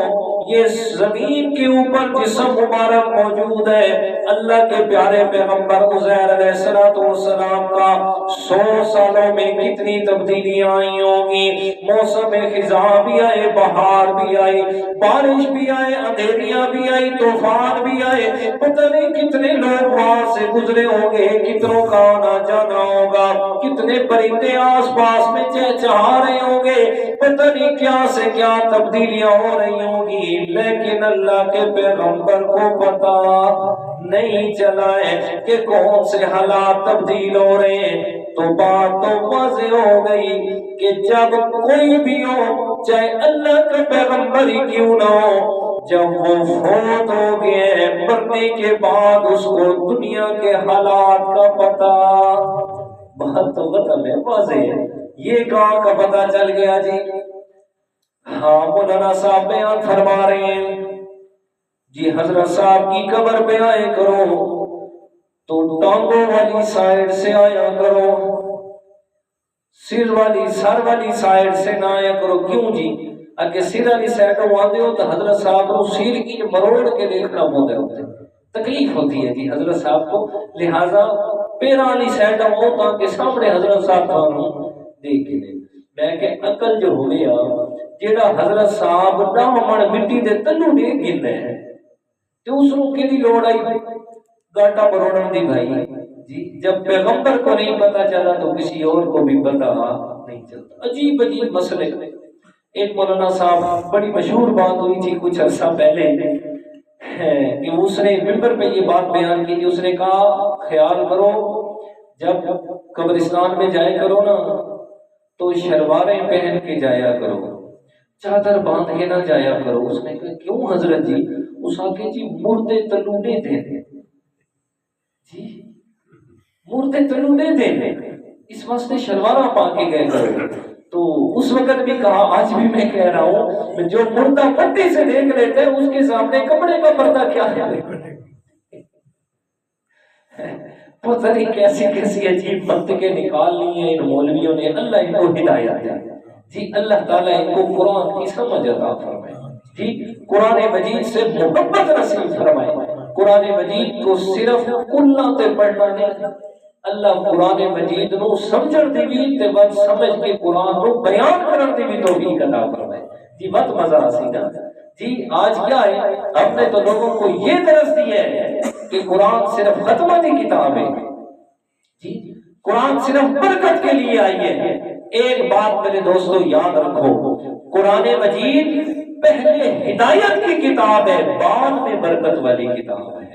یہ زمین کے اوپر جسم مبارک موجود ہے, اللہ کے پیارے پیغمبر عزیر علیہ السلام کا 100 سالوں میں کتنی تبدیلیاں آئی ہوں گی. موسم خزاں بھی آئے, بہار بھی آئی, بارش بھی آئے, اندھیریاں بھی آئی, طوفان بھی آئے. پتہ نہیں کتنے لوگ وہاں سے گزرے ہوں گے, کتنوں کا آنا جانا ہوگا, کتنے پرندے آس پاس میں چہچہا رہے ہوں گے, پتہ نہیں کیا سے کیا تبدیلیاں ہو رہی ہوں گی. لیکن اللہ کے پیغمبر کو پتہ نہیں چلا ہے کہ کون سے حالات تبدیل ہو رہے ہیں. تو بات تو واضح ہو گئی کہ جب کوئی بھی ہو, چاہے اللہ کا پیغمبر ہی کیوں نہ ہو, جب وہ فوت ہو گئے, مرنے کے بعد اس کو دنیا کے حالات کا پتہ, بات تو ختم ہے, واضح ہے. یہ کہاں کا پتہ چل گیا جی؟ ہاں مولانا صاحب بیان فرما رہے ہیں جی, حضرت صاحب کی قبر پہ آئے کرو, تو ٹانگوں والی سائڈ سے آیا کرو، سر والی سائڈ سے نہ آیا کرو۔ کیوں جی؟ اگر سر والی سائڈ آتے ہو تو حضرت صاحب کو سر کی مروڑ کے دیکھنا ہوتا ہے، تکلیف ہوتی ہے جی حضرت صاحب کو، لہذا پیروں والی سائڈ آؤ تاکہ سامنے حضرت صاحب کو دیکھ لیں۔ میں کہ عقل جو ہوئے جیڑا حضرت صاحب نہ من مٹی دے تنو دے گندا ہے تو اس کو کیڑی لوڑ آئی گاٹا مروڑن دی بھائی جی؟ جب پیغمبر کو نہیں پتا چلا تو کسی اور کو بھی پتا نہیں چلتا۔ عجیب عجیب مسئلے۔ ایک مولانا صاحب بڑی مشہور بات ہوئی تھی کچھ عرصہ پہلے کہ اس نے ممبر پہ یہ بات بیان کی تھی، اس نے کہا خیال کرو جب قبرستان میں جائے کرو نا تو شلواریں پہن کے جایا کرو، چادر باندھ کے نہ جایا کرو۔ اس نے کہا کیوں حضرت جی؟ اس آگے جی مردے تلونے دے جی، مردے تلونے دے اس واسطے شلوارہ پا کے گئے کرو۔ تو اس وقت بھی کہا، آج بھی میں کہہ رہا ہوں، جو مردہ پٹی سے دیکھ لیتے ہیں اس کے سامنے کپڑے کا پردہ کیا ہے؟ پتہ نہیں کیسی کیسی عجیب منطقیں نکال لی ہیں ان مولویوں نے۔ اللہ ان کو ہدایت دے جی، اللہ تعالیٰ ان کو قرآن کی سمجھ عطا فرمائے جی، قرآن مجید سے محبت نصیب فرمائے۔ قرآن مجید کو صرف کلہ تے پڑھنا نہیں، اللہ قرآن مجید نو سمجھن دی بھی تے وقت سمجھ کے قرآن نو بیان کرن دی بھی توفیق عطا فرمائے جی۔ بہت مزہ آسی نا جی۔ آج کیا ہے، ہم نے تو لوگوں کو یہ درس دی ہے کہ قرآن صرف ختمہ کی کتاب ہے جی، قرآن صرف برکت کے لیے آئی ہے۔ ایک بات میرے دوستو یاد رکھو، قرآن مجید پہلے ہدایت کی کتاب ہے، بعد میں برکت والی کتاب ہے۔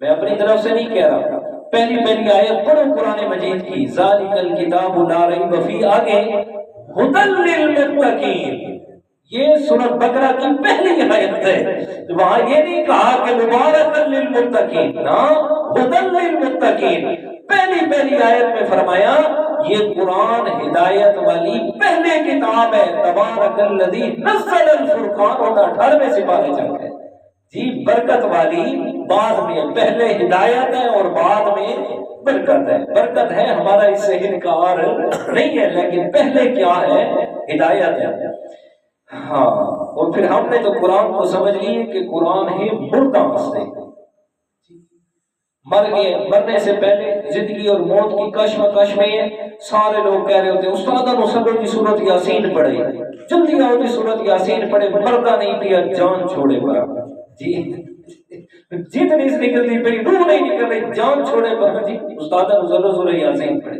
میں اپنی طرف سے نہیں کہہ رہا، پہلی آیت پڑھو قرآن مجید کی، ذالک الکتاب لا ریب فیہ، آگے ھدی للمتقین، یہ سورۃ بقرہ کی پہلی آیت ہے۔ وہاں یہ نہیں کہا کہ مبارک للمتقین، نا ھدی للمتقین، پہلی آیت میں فرمایا یہ قرآن ہدایت والی پہلے کتاب ہے۔ تبارک الذی نزل الفرقان، ہوتا 18ویں سپارے چل ہے جی، برکت والی بعد میں، پہلے ہدایت ہے اور بعد میں برکت ہے۔ برکت ہے ہمارا اس سے انکار نہیں ہے، لیکن پہلے کیا ہے؟ ہدایت ہے۔ ہاں، اور پھر ہم نے تو قرآن کو سمجھ لی کہ قرآن ہے مردہ مسئلے، مر گئے، مرنے سے پہلے زندگی اور موت کی کشمکش میں سارے لوگ کہہ رہے ہوتے ہیں استاد صبر کی سورت یاسین پڑھے، جلدی آؤ کی سورت یاسین پڑھے، مردہ نہیں پیا جان چھوڑے پڑا جی، جیت نہیں نکلتی پڑی، روح نہیں نکل رہی، جان چھوڑے پڑا جی، استاد سورت یاسین پڑھے۔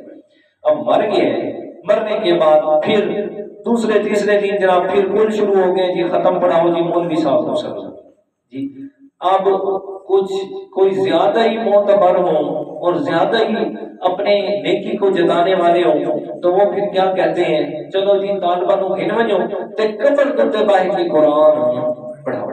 اب مر گئے، مرنے کے بعد پھر دوسرے تیسرے دن جناب پھر کل شروع ہو گئے جی، ختم پڑھاؤ جی مولوی صاحب کو سب جی۔ اب کچھ کوئی زیادہ ہی معتبر ہوں اور زیادہ ہی اپنے نیکی کو جتانے والے ہوں تو وہ پھر کیا کہتے ہیں، چلو جی طالبہ نو گھنوجو تے قبر دتے باہر کی قرآن پڑھاؤ،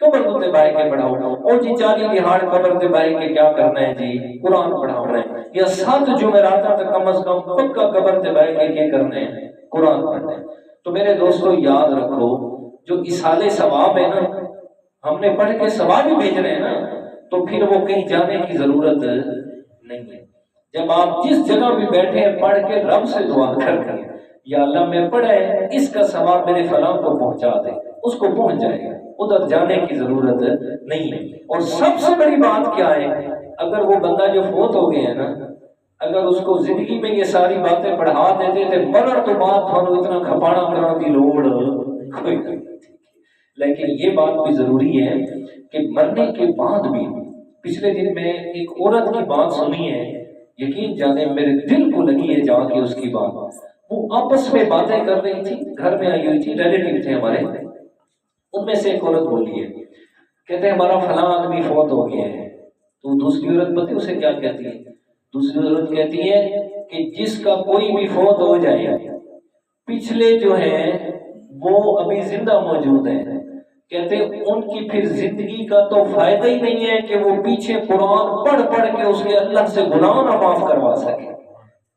قبر دتے باہر کے پڑھاؤ، اور جی 40 دہاڑ قبر دے باہر کے کیا کرنا ہے جی، قرآن پڑھاؤنا ہے، یا 7 جمعرات تک کم از کم پکا قبر دے باہر کے کیا کرنا ہے، قرآن پڑھنا ہے۔ تو میرے دوستو یاد رکھو، جو اصالے ثواب ہے نا، ہم نے پڑھ کے ثواب ہی بھیج رہے ہیں نا، تو پھر وہ کہیں جانے کی ضرورت نہیں ہے۔ جب آپ جس جگہ بھی بیٹھے ہیں پڑھ کے رب سے دعا کر کے، یا اللہ میں پڑھے اس کا ثواب میرے فلاں کو پہنچا دے، اس کو پہنچ جائے گا، ادھر جانے کی ضرورت نہیں ہے۔ اور سب سے بڑی بات کیا ہے، اگر وہ بندہ جو فوت ہو گیا ہے نا، اگر اس کو زندگی میں یہ ساری باتیں پڑھا دیتے تھے، مرن تو بات تھانوں اتنا کھپانا کرنا کی لوڑ کوئی نہیں، لیکن یہ بات بھی ضروری ہے کہ مرنے کے بعد بھی، پچھلے دن میں ایک عورت کی بات سنی ہے، یقین جانے میرے دل کو لگی ہے جا کے اس کی بات، وہ آپس میں باتیں کر رہی تھی، گھر میں آئی ہوئی تھی، ریلیٹیو تھے ہمارے، ان میں سے ایک عورت بولی ہے، کہتے ہیں ہمارا فلاں آدمی فوت ہو گیا ہے، تو دوسری عورت پتہ اسے کیا کہتی ہے، دوسری عورت کہتی ہے کہ جس کا کوئی بھی فوت ہو جائے، پچھلے جو ہیں وہ ابھی زندہ موجود ہیں، کہتے ہیں ان کی پھر زندگی کا تو فائدہ ہی نہیں ہے کہ وہ پیچھے قرآن پڑھ پڑھ کے اس کے اللہ سے گناہ نہ معاف کروا سکے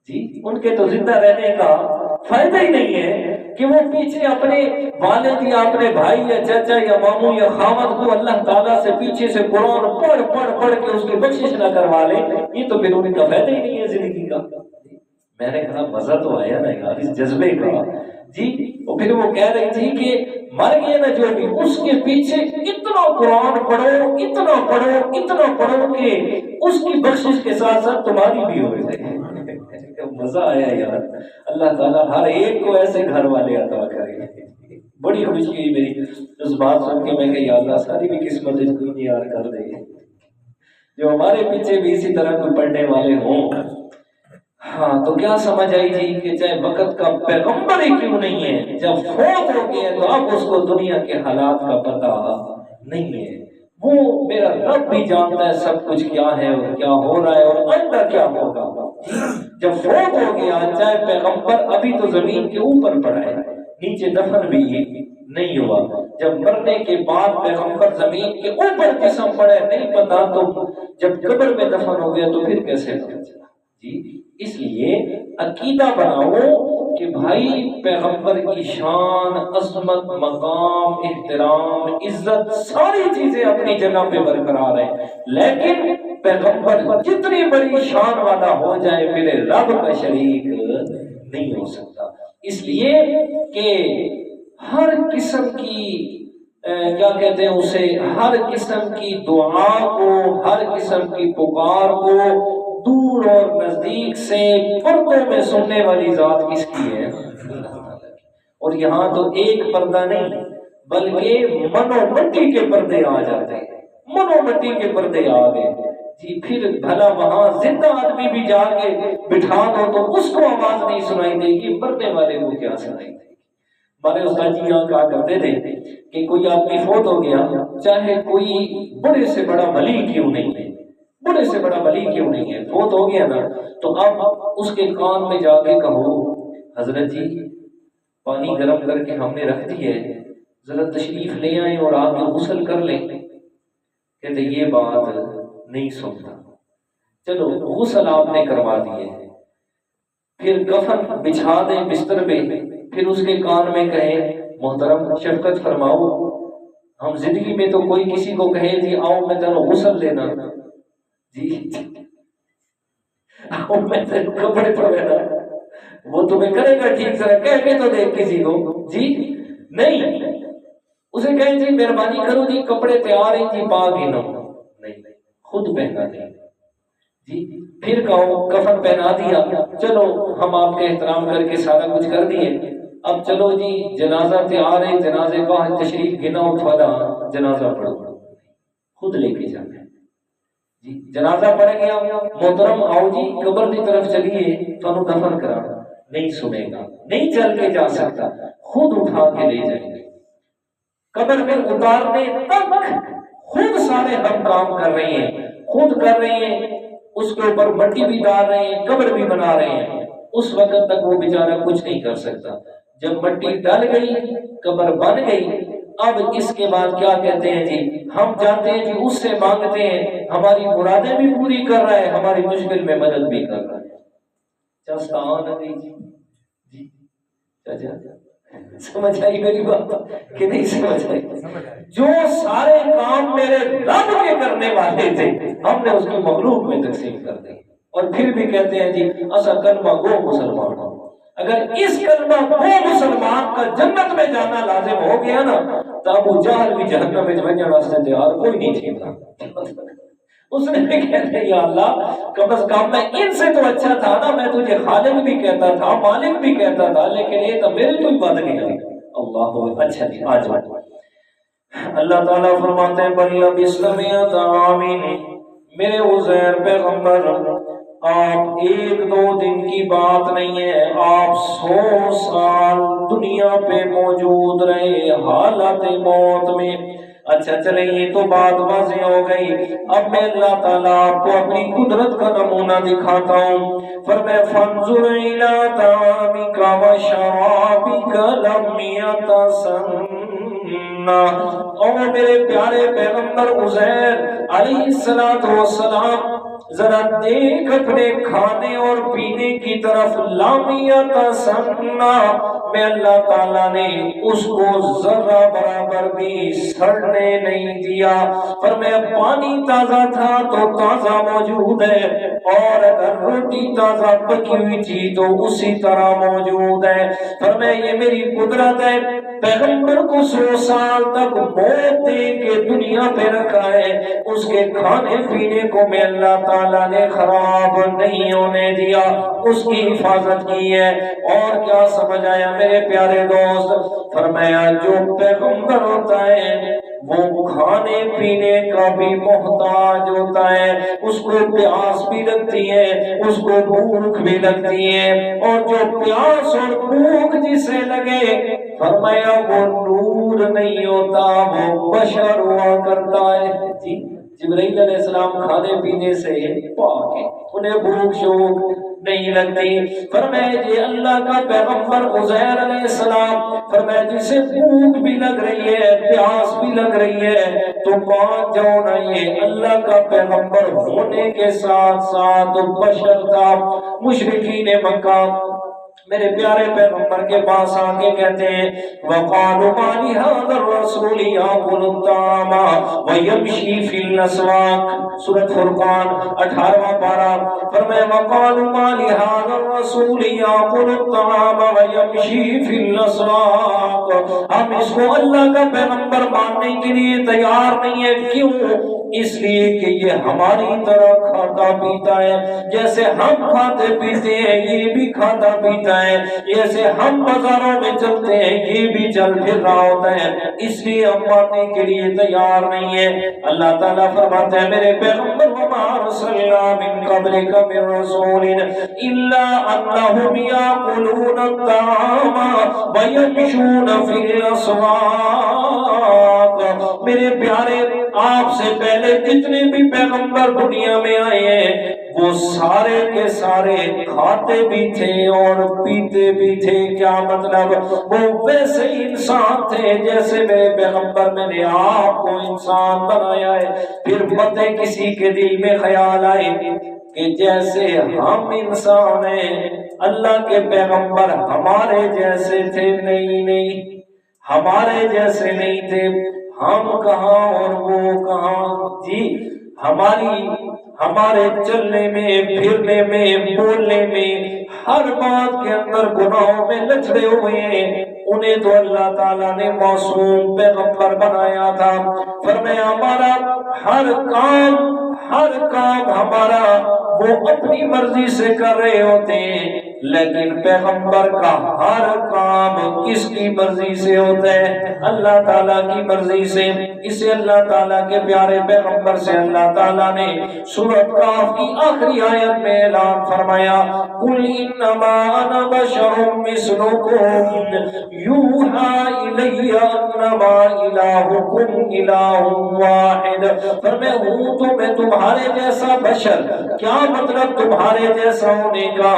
جی، ان کے تو زندہ رہنے کا فائدہ ہی نہیں ہے، کہ وہ پیچھے اپنے والد یا اپنے بھائی یا چچا یا ماموں یا خامد کو اللہ تعالیٰ سے پیچھے سے قرآن پڑھ کے اس کی بخشش نہ کروا لے، یہ تو پھر ان کا فائدہ ہی نہیں ہے زندگی کا۔ میں نے کہا مزہ تو آیا نا یار اس جذبے کا جی۔ اور پھر وہ کہہ رہی تھی کہ مر گئے نا جو بھی، اس کے پیچھے اتنا قرآن پڑھو اتنا پڑھو کہ اس کی بخشش کے ساتھ ساتھ تمہاری بھی ہو جائے۔ مزہ آیا یار، اللہ تعالیٰ ہر ایک کو ایسے گھر والے عطا کرے۔ بڑی خوشی ہوئی میری اس بات سن کے، میں کہ یا اللہ ساری بھی قسمت یار کر دے جو ہمارے پیچھے بھی اسی طرح کوئی پڑھنے والے ہوں۔ ہاں تو کیا سمجھ آئی جی کہ چاہے وقت کا پیغمبر ہی کیوں نہیں ہے، جب فوت ہو گیا تو اب اس کو دنیا کے حالات کا پتہ نہیں ہے۔ وہ میرا رب بھی جانتا ہے سب کچھ کیا ہے اور کیا ہو رہا ہے اور آئندہ کیا ہوگا۔ جب فوت ہو گیا چاہے پیغمبر ابھی تو زمین کے اوپر پڑا ہے، نیچے دفن بھی نہیں ہوا، جب مرنے کے بعد پیغمبر زمین کے اوپر جسم پڑے نہیں پتا، تو جب قبر میں دفن ہو گیا تو پھر کیسے پتا چلا جی۔ اس لیے عقیدہ بناؤ کہ بھائی پیغمبر کی شان، عظمت، مقام، احترام، عزت ساری چیزیں اپنی جگہ پہ برقرار ہیں، لیکن پیغمبر جتنی بڑی شان والا ہو جائے میرے رب کا شریک نہیں ہو سکتا۔ اس لیے کہ ہر قسم کی کیا کہتے ہیں اسے، ہر قسم کی دعا کو، ہر قسم کی پکار کو دور اور نزدیک سے پردوں میں سننے والی ذات کس کی ہے؟ اور یہاں تو ایک پردہ نہیں بلکہ من و مٹی کے پردے آ جاتے ہیں، من و مٹی کے پردے آ گئے جی۔ پھر بھلا وہاں زندہ آدمی بھی جا کے بٹھا دو تو اس کو آواز نہیں سنائی دے گی، مرنے والے کو کیا سنائی دے گی۔ ہمارے استاد جی یہاں کہا کرتے تھے کہ کوئی آدمی فوت ہو گیا، چاہے کوئی بڑے سے بڑا ولی کیوں نہیں ہے، بڑے سے بڑا ولی کیوں نہیں ہے، فوت ہو گیا نا، تو اب اس کے کان میں جا کے کہو حضرت جی پانی گرم کر کے ہم نے رکھ دی ہے، ذرا تشریف لے آئیں اور آپ کے غسل کر لیں۔ کہتے یہ بات نہیں سنتا، چلو غسل آپ نے کروا دیے، پھر کفن بچھا دیں بستر پہ، پھر اس کے کان میں کہیں محترم شفقت فرماؤ، ہم زندگی میں تو کوئی کسی کو کہے جی آؤ میں تینوں غسل لینا جی، آؤ میں تینوں کپڑے پڑھنا، وہ تمہیں کرے گا ٹھیک طرح کہہ کے تو دیکھ کسی کو جی نہیں، اسے کہیں جی مہربانی کرو جی کپڑے تیار ہیں جی پا گی نہ نہیں، خود پہنا نہیں جی، پھر کہو کفن پہنا دیا، چلو ہم آپ کے احترام کر کے سارا کچھ کر دیے، اب چلو جی جنازہ تیار ہے، جنازے کا تشریف گنا اٹھوانا، جنازہ پڑھو، خود لے کے جانا جی۔ جنازہ پڑھ گیا، محترم آؤ جی قبر کی طرف چلیے تو دفن کرا، نہیں سنے گا، نہیں چل کے جا سکتا، خود اٹھا کے لے جائیں گے قبر میں اتارنے تک، خود سارے ہم کام کر رہے ہیں، خود کر رہے ہیں، اس کے اوپر مٹی بھی ڈال رہے ہیں، قبر بھی بنا رہے ہیں، اس وقت تک وہ بیچارہ کچھ نہیں کر سکتا۔ جب مٹی ڈل گئی، قبر بن گئی، اب اس کے بعد کیا کہتے ہیں جی، ہم جاتے ہیں جی اس سے مانگتے ہیں، ہماری مرادیں بھی پوری کر رہا ہے، ہماری مشکل میں مدد بھی کر رہا ہے۔ سمجھ آئی میری بات کہ نہیں سمجھ آئی؟ جو سارے کام میرے رب کے کرنے والے تھے ہم نے اس کی مخلوق میں تقسیم کر دی، اور پھر بھی کہتے ہیں جی اصل کلمہ گو مسلمان ہو۔ اگر اس کلمہ گو مسلمان کا جنت میں جانا لازم ہو گیا نا تو ابو جہل بھی جہنم میں جانے واسطے تیار کوئی نہیں تھا۔ اس نے کہتے یا اللہ کم از کم میں ان سے تو اچھا تھا نا، میں تجھے خالق بھی کہتا تھا، مالک بھی کہتا تھا، لیکن یہ تو میرے تو ہی بات نہیں۔ اللہ اچھا جی آج اللہ تعالیٰ فرماتے ہیں بل بسمیت آمین، میرے عزیر پیغمبر آپ ایک دو دن کی بات نہیں ہے، آپ 100 سال دنیا پہ موجود رہے حالت موت میں۔ اچھا چلیں یہ تو بات واضح ہو گئی، اب میں اللہ تعالیٰ آپ کو اپنی قدرت کا نمونہ دکھاتا ہوں۔ فرمایا فانظر الی طعامک وشرابک لم یتسنہ، اور میرے پیارے پیغمبر عزیر علیہ السلام ذرا دیکھ اپنے کھانے اور پینے کی طرف، لم یتسنہ میں اللہ تعالیٰ نے اس کو ذرہ برابر بھی سڑنے نہیں دیا۔ فرمایا پانی تازہ تھا تو تازہ موجود ہے، اور اگر روٹی تازہ پکی ہوئی تھی تو اسی طرح موجود ہے۔ فرمایا یہ میری قدرت ہے، پیغمبر کو 100 سال تک موت دے کے دنیا پہ رکھا ہے، اس کے کھانے پینے کو میں اللہ تعالیٰ نے خراب نہیں ہونے دیا، اس کی حفاظت کی ہے۔ اور کیا سمجھ آیا میرے پیارے دوست؟ فرمایا جو پیغمبر ہوتا ہے وہ کھانے پینے کا بھی محتاج ہوتا ہے، اس کو پیاس بھی لگتی ہے، اس کو بھوک بھی لگتی ہے، اور جو پیاس اور بھوک جسے لگے فرمایا وہ نور نہیں ہوتا، وہ بشر ہوا کرتا ہے۔ جی جبرائیل علیہ السلام کھانے پینے سے پاک ہے، انہیں بھوک شوق نہیں لگتی۔ فرمایا یہ اللہ کا پیغمبر عزیر علیہ السلام، فرمایا جسے بھوک بھی لگ رہی ہے، پیاس بھی لگ رہی ہے، تو مان جاؤ نا یہ اللہ کا پیغمبر ہونے کے ساتھ ساتھ بشر تھا۔ مشرکین مکہ میرے پیارے پیغمبر کے پاس آگے کہتے ہیں وَقَالُوا مَا لِهَذَا الرَّسُولِ يَأْكُلُ الطَّعَامَ وَيَمْشِي فِي الْأَسْوَاقِ، سورۃ فرقان 18واں پارہ۔ فرمایا وَقَالُوا مَا لِهَذَا الرَّسُولِ يَأْكُلُ الطَّعَامَ وَيَمْشِي فِي الْأَسْوَاقِ، ہم اس کو اللہ کا پیغمبر ماننے کے لیے تیار نہیں ہے۔ کیوں؟ اس لیے کہ یہ ہماری طرح کھاتا پیتا ہے، جیسے ہم کھاتے پیتے ہیں یہ بھی کھاتا پیتا ہے، جیسے ہم بازاروں میں چلتے ہیں یہ بھی چل پھر رہا ہوتا ہے، اس لیے ہم ماننے کے لیے تیار نہیں ہے۔ اللہ تعالیٰ فرماتا ہے میرے پیغمبر وَمَا أَرْسَلْنَا مِن قَبْلِكَ مِن رَّسُولٍ إِلَّا أَنَّهُمْ يَأْكُلُونَ الطَّعَامَ وَيَمْشُونَ فِي الْأَسْوَاقِ، میرے پیارے آپ سے پہلے جتنے بھی پیغمبر دنیا میں آئے ہیں وہ سارے کے سارے کھاتے بھی تھے اور پیتے بھی تھے۔ کیا مطلب؟ وہ ویسے انسان تھے جیسے میرے پیغمبر، میں نے آپ کو انسان بنایا ہے۔ پھر پتہ کسی کے دل میں خیال آئے کہ جیسے ہم انسان ہیں اللہ کے پیغمبر ہمارے جیسے تھے، نہیں ہمارے جیسے نہیں تھے، ہم کہاں اور وہ کہاں۔ جی ہمارے چلنے میں، پھرنے میں، بولنے میں، ہر بات کے اندر گناہوں میں لچڑے ہوئے ہیں، انہیں تو اللہ تعالیٰ نے معصوم پیغمبر بنایا تھا۔ فرمایا ہمارا ہر کام ہمارا وہ اپنی مرضی سے کر رہے ہوتے ہیں، لیکن پیغمبر کا ہر کام کس کی مرضی سے ہوتا ہے؟ اللہ تعالیٰ کی مرضی سے۔ اسے اللہ تعالیٰ کے پیارے پیغمبر سے اللہ تعالیٰ نے سورۃ کاف کی آخری آیت میں اعلان فرمایا قُلْ إِنَّمَا أَنَا بَشَرٌ مِثْلُكُمْ يُوحَىٰ إِلَيَّ أَنَّمَا إِلَٰهُكُمْ إِلَٰهٌ وَاحِدٌ، پر میں ہوں تو میں تمہارے جیسا بشر۔ کیا مطلب تمہارے جیسا ہونے کا؟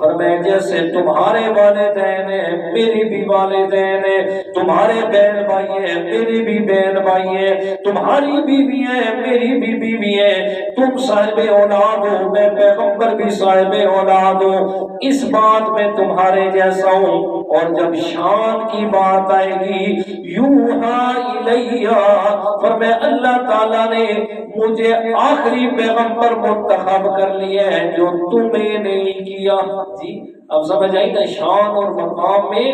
فرمایا جیسے تمہارے والدین ہیں میری بھی والدین ہیں، تمہارے بہن بھائی ہیں میری بھی بہن بھائی ہیں، تمہاری بیوی ہیں میری بھی بیوی ہیں، تم صاحب اولاد ہو میں پیغمبر بھی صاحب اولاد ہوں، اس بات میں تمہارے جیسا ہوں۔ اور جب شان کی بات آئے گی یوحا الیہ، فرمایا اللہ تعالیٰ نے مجھے آخری پیغمبر منتخب کر لیا ہے جو تمہیں نہیں کیا۔ جی اب سمجھ آئی نا، شان اور مقام میں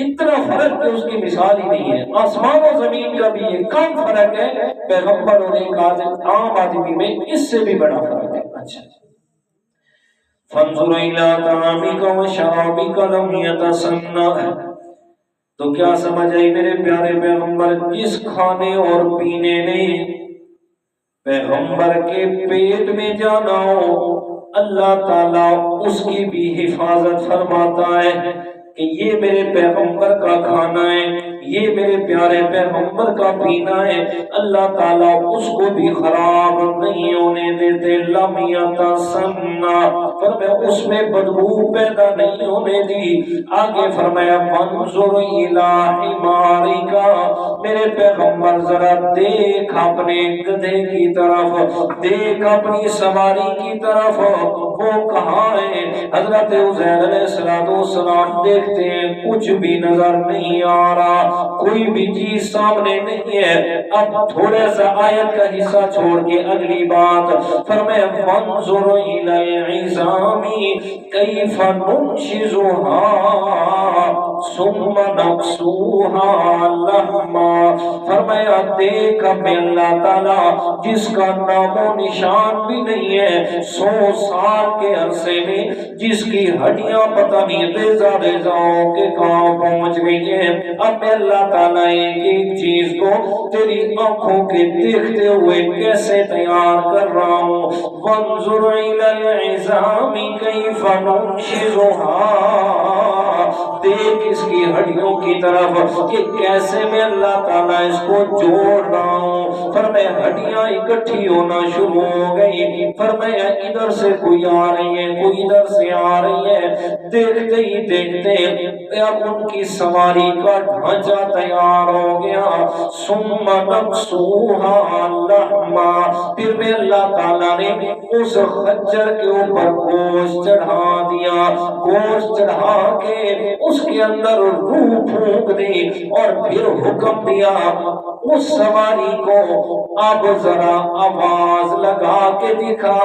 اتنا فرق کہ اس کی مثال ہی نہیں ہے۔ آسمان و زمین کا بھی یہ کم فرق ہے، پیغمبر اور ایک عام آدمی میں اس سے بھی بڑا فرق ہے۔ اچھا فَانظُرْ إِلَىٰ طَعَامِكَ وَشَرَابِكَ لَمْ يَتَسَنَّهْ، تو کیا سمجھ آئی میرے پیارے پیغمبر؟ جس کھانے اور پینے نے پیغمبر کے پیٹ میں جانا ہو اللہ تعالیٰ اس کی بھی حفاظت فرماتا ہے کہ یہ میرے پیغمبر کا کھانا ہے، یہ میرے پیارے پیغمبر کا پینا ہے، اللہ تعالیٰ اس کو بھی خراب نہیں ہونے دیتے۔ لم یتسنہ، فرمایا اس میں بدبو پیدا نہیں ہونے دی۔ آگے فرمایا منظر الی حمارک، میرے پیغمبر ذرا دیکھ اپنے گدھے کی طرف، دیکھ اپنی سواری کی طرف، وہ کہاں ہے؟ حضرت عزیر علیہ السلام دیکھتے ہیں کچھ بھی نظر نہیں آ رہا، کوئی بھی چیز سامنے نہیں ہے۔ اب تھوڑا سا آیت کا حصہ چھوڑ کے اگلی بات فرمایا وانظر الی العظام کیف ننشزها ثم نکسوها لحما۔ فرمایا دیکھ میں اللہ تعالیٰ جس کا نام و نشان بھی نہیں ہے، 100 سال کے عرصے میں جس کی ہڈیاں پتہ نہیں ریزہ ریزاؤں کے کہاں پہنچ گئی ہیں، اب میں اللہ تعالیٰ ایک ایک چیز کو تیری آنکھوں کے دیکھتے ہوئے کیسے تیار کر رہا ہوں۔ وانظر الی العظام کیف ننشزها، دیکھ اس کی ہڈیوں کی طرف کہ کیسے میں اللہ تعالیٰ اس کو جوڑ رہا ہوں۔ فرمایا ہڈیاں اکٹھی ہونا شروع ہو گئی، فرمایا ادھر سے کوئی آ رہی ہے، کوئی ادھر سے آ رہی ہے، دیکھتے ہی دیکھتے اب ان کی سواری کا ڈھانچہ تیار ہو گیا۔ ثم نکسوها لحما، پھر میں اللہ تعالیٰ نے اس خنجر کے اوپر گوشت چڑھا دیا، گوشت چڑھا کے اس کے اندر روح پھونک دی اور پھر حکم دیا اس سواری کو اب ذرا آواز لگا کے دکھا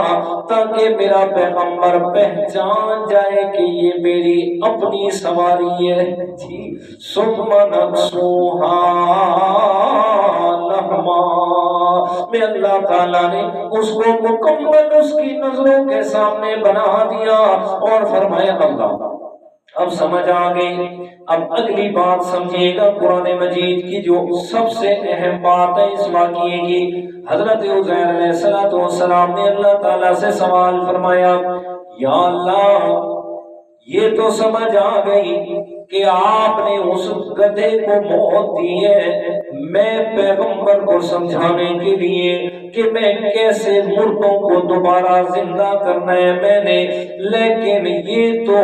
تاکہ میرا پیغمبر پہچان جائے کہ یہ میری اپنی سواری ہے۔ ثم نکسوها لحما، میں اللہ تعالیٰ نے اس کو مکمل اس کی نظروں کے سامنے بنا دیا اور فرمایا اللہ اب سمجھ آ گئی۔ اب اگلی بات سمجھیے گا قرآن مجید کی جو سب سے اہم بات ہے اس واقعے کی۔ حضرت عزیر علیہ السلام نے اللہ تعالیٰ سے سوال فرمایا، یا اللہ یہ تو سمجھ آ گئی کہ آپ نے اس گدھے کو موت دی ہے، میں پیغمبر کو سمجھانے کے لیے کہ میں کیسے مردوں کو دوبارہ زندہ کرنا ہے میں نے، لیکن یہ تو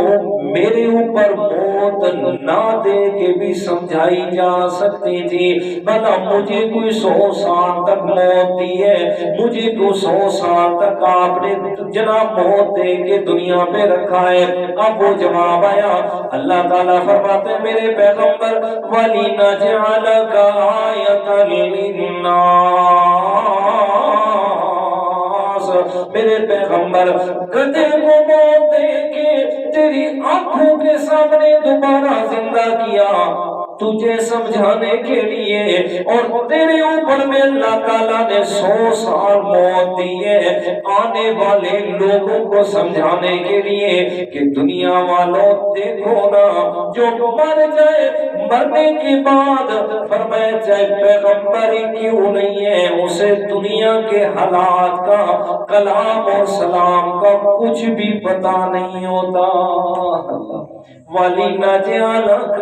میرے اوپر موت نہ دے کے بھی سمجھائی جا سکتی تھی، بھلا مجھے کوئی 100 سال تک موت دی ہے، مجھے کو 100 سال تک آپ نے جناب موت دے کے دنیا پہ رکھا ہے۔ اب وہ جواب آیا، اللہ تعالیٰ فرماتے ہیں میرے پیغمبر وَلِنَجْعَلَكَ آیَةً لِلنَّاسِ، میرے پیغمبر گدھے کو موت دے کے تیری آنکھوں کے سامنے دوبارہ زندہ کیا تجھے سمجھانے کے لیے، اور تیرے اوپر میں اللہ تعالیٰ نے 100 سال موت دی ہے آنے والے لوگوں کو سمجھانے کے لیے کہ دنیا والوں دیکھو نا جو مر جائے مرنے کے بعد فرمایا چاہے پیغمبر ہی کیوں نہیں ہے اسے دنیا کے حالات کا کلام اور سلام کا کچھ بھی پتا نہیں ہوتا۔ وَلِنَجْعَلَكَ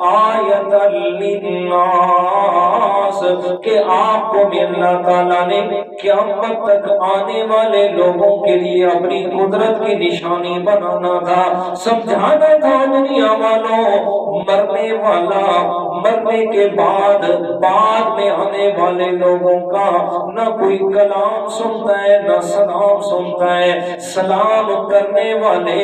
آیَةً لِلنَّاسِ، کہ آپ کو بھی اللہ تعالیٰ نے قیامت تک آنے والے لوگوں کے لیے اپنی قدرت کی نشانی بنانا تھا، سمجھانا تھا دنیا والوں مرنے والا مرنے کے بعد میں آنے والے لوگوں کا نہ کوئی کلام سنتا ہے نہ سلام سنتا ہے، سلام کرنے والے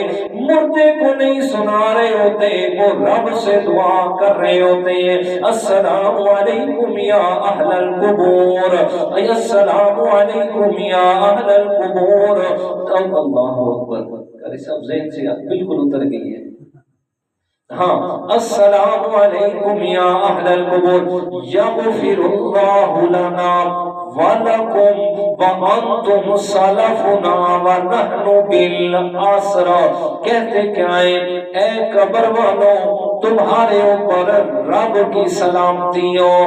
مردے کو نہیں سنا رہے ہوتے، وہ رب سے دعا کر رہے ہوتے ہیں، السلام علیکم یا اہل القبور، السلام علیکم یا اہل القبور۔ اللہ اکبر، سب ذہن سے بالکل اتر گئی ہے۔ ہاں، السلام علیکم یا اہل القبور یغفر اللہ لنا وَلَكُمْ وَأَنْتُمْ سَلَفُنَا وَنَحْنُ بِالْأَسْرَى، کہتے کیا ہے اے قبر والوں تمہارے اوپر رب کی سلامتی ہو،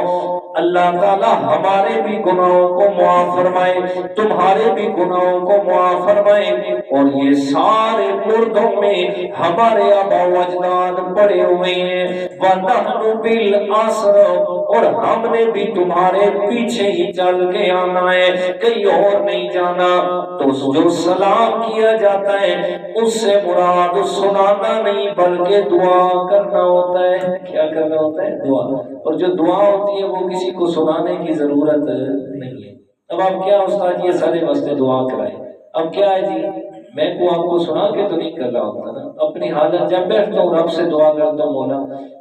اللہ تعالیٰ ہمارے بھی گناہوں کو معاف فرمائے، تمہارے بھی گناہوں کو معاف فرمائے، اور یہ سارے مردوں میں ہمارے آبا و اجداد پڑے ہوئے ہیں، وَنَحْنُ بِالْأَسْرَى، اور ہم نے بھی تمہارے پیچھے ہی چل کے آنا ہے، کہیں اور نہیں جانا۔ تو جو سلام کیا جاتا ہے اس سے مراد سنانا نہیں بلکہ دعا کرنا ہوتا ہے۔ کیا کرنا ہوتا ہے؟ دعا، اور جو دعا ہوتی ہے وہ کسی کو سنانے کی ضرورت نہیں ہے۔ اب آپ کیا استاد یہ سارے واسطے دعا کرائیں، اب کیا ہے جی میں کو آپ کو سنا کے تو نہیں کر رہا ہوتا نا، اپنی حالت جب بیٹھتا ہوں رب سے دعا کرتا ہوں، مولا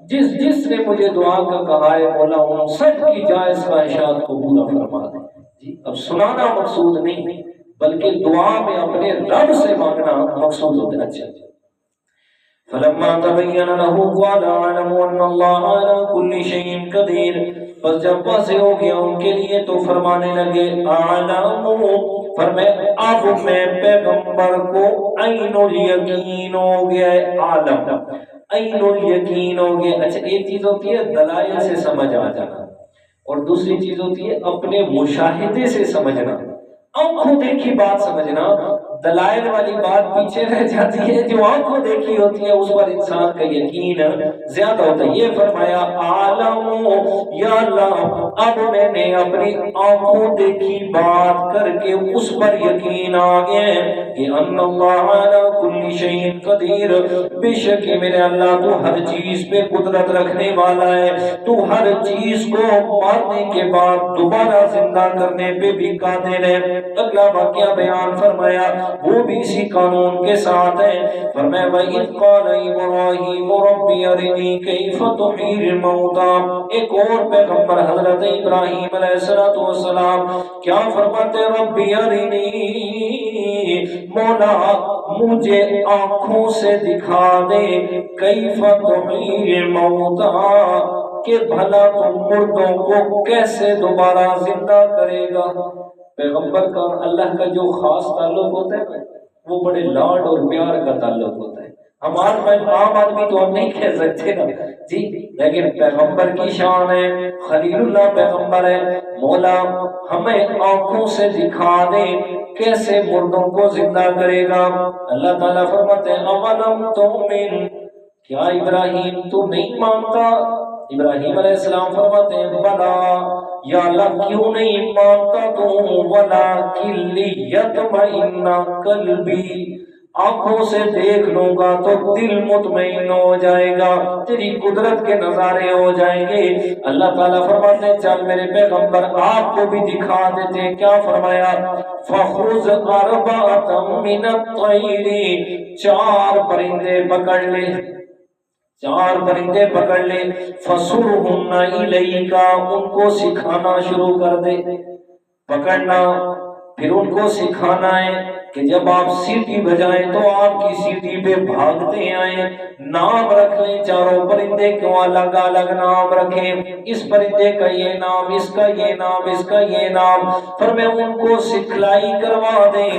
جس نے مجھے دعا کا کہا ہے مولا ان سب کی جائز خواہشات کو پورا فرما دے۔ جی اب سنانا مقصود نہیں بلکہ دعا میں اپنے رب سے مانگنا مقصود ہوتا ہے۔ اچھا فلما تبين له قال اعلم ان الله على كل شيء قدير، بس جب واضح ہو گیا ان کے لیے تو فرمانے لگے اعلم، فرمائے اب میں پیغمبر کو عین الیقین ہو گیا ہے، عالم عین الیقین ہو گیا۔ اچھا ایک چیز ہوتی ہے دلائل سے سمجھ آ جانا اور دوسری چیز ہوتی ہے اپنے مشاہدے سے سمجھنا، آنکھوں دیکھی بات سمجھنا۔ دلائل والی بات پیچھے رہ جاتی ہے، جو آنکھوں دیکھی ہوتی ہے اس پر انسان کا یقین زیادہ ہوتا ہے۔ یہ فرمایا عالم یا اللہ اب میں نے اپنی آنکھوں دیکھی بات کر کے اس پر یقین آ گیا کہ ان اللہ علی کل شیء قدیر، بے شک میرے اللہ تو ہر چیز پہ قدرت رکھنے والا ہے، تو ہر چیز کو مارنے کے بعد دوبارہ زندہ کرنے پہ بھی قادر ہے۔ اگلا واقعہ بیان فرمایا وہ بھی اسی قانون کے ساتھ ہے، فرمایا وَإِذْ قَالَ إِبْرَاهِيمُ رَبِّ أَرِنِي كَيْفَ تُحْيِي الْمَوْتَىٰ، ایک اور پیغمبر حضرت ابراہیم علیہ السلام کیا فرماتے ہیں ربی ارنی، مولا مجھے آنکھوں سے دکھا دے، کیف تحیی الموتیٰ کہ بھلا تم مردوں کو کیسے دوبارہ زندہ کرے گا۔ پیغمبر کا اللہ کا جو خاص تعلق ہوتا ہے وہ بڑے لاڈ اور پیار کا تعلق ہوتا ہے۔ ہمارے عام آدمی تو ہم نہیں کہہ سکتے نا جی، لیکن پیغمبر کی شان ہے، خلیل اللہ پیغمبر ہے، مولا ہمیں آنکھوں سے دکھا دے کیسے مردوں کو زندہ کرے گا۔ اللہ تعالیٰ فرماتے ہیں اولم تؤمن، کیا ابراہیم تو نہیں مانتا؟ ابراہیم علیہ السلام فرماتے ہیں بلا، یا اللہ کیوں نہیں مانتا تو، ولکن لیطمئن قلبی، آنکھوں سے دیکھ لوں گا تو دل مطمئن ہو جائے گا، تیری قدرت کے نظارے ہو جائیں گے۔ اللہ تعالیٰ فرماتے ہیں چل میرے پیغمبر آپ کو بھی دکھا دیتے ہیں، کیا فرمایا فَخُذْ أَرْبَعَةً مِّنَ الطَّيْرِ، چار پرندے پکڑ لے، چار پرندے پکڑ لے، فَصُرْهُنَّ إِلَيْكَ، ان کو سکھانا شروع کر دے، پکڑنا پھر ان کو سکھانا ہے کہ جب آپ سیٹی بجائیں تو آپ کی سیٹی پہ بھاگتے آئیں، نام رکھ لیں چاروں پرندے کو، الگ الگ نام رکھیں، اس پرندے کا یہ نام، اس کا یہ نام، اس کا یہ نام، پھر میں ان کو سکھلائی کروا دیں۔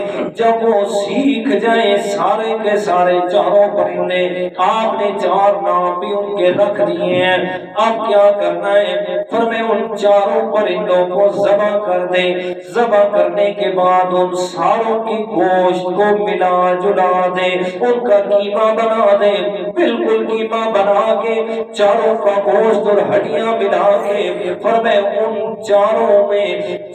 جب وہ سیکھ جائیں سارے کے سارے چاروں پرندے، آپ نے چار نام بھی ان کے رکھ دیے ہیں، اب کیا کرنا ہے؟ پھر میں ان چاروں پرندوں کو ذبح کر دیں، ذبح کرنے کے بعد ان ساروں کی گوشت کو ملا جلا دے، ان کا قیمہ بنا دے، بالکل قیمہ بنا کے چاروں کا گوشت اور ہڈیاں ملا کے، پھر میں ان چاروں میں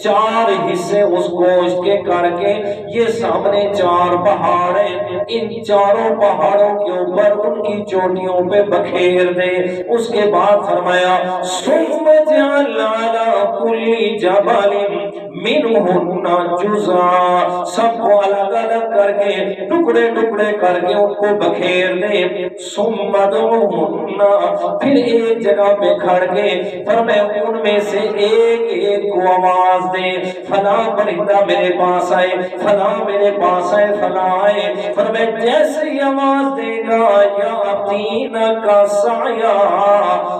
چار حصے اس گوشت کے کر کے، یہ سامنے چار پہاڑ ہیں، ان چاروں پہاڑوں کے اوپر ان کی چوٹیوں پہ بکھیر دے۔ اس کے بعد فرمایا ثم اجعل علی کل جبل منہن جزءا، سب کو الگ الگ کر کے ٹکڑے ٹکڑے کر کے ان کو بکھیر دے، ثم ادعوہن، پھر ایک جگہ پہ کھڑ کے پھر میں ان میں سے ایک ایک کو آواز دے، فلاں پرندہ میرے پاس آئے، فلاں میرے پاس آئے، فلاں آئے، پھر میں جیسے ہی آواز دے گا یاتین کا سایہ،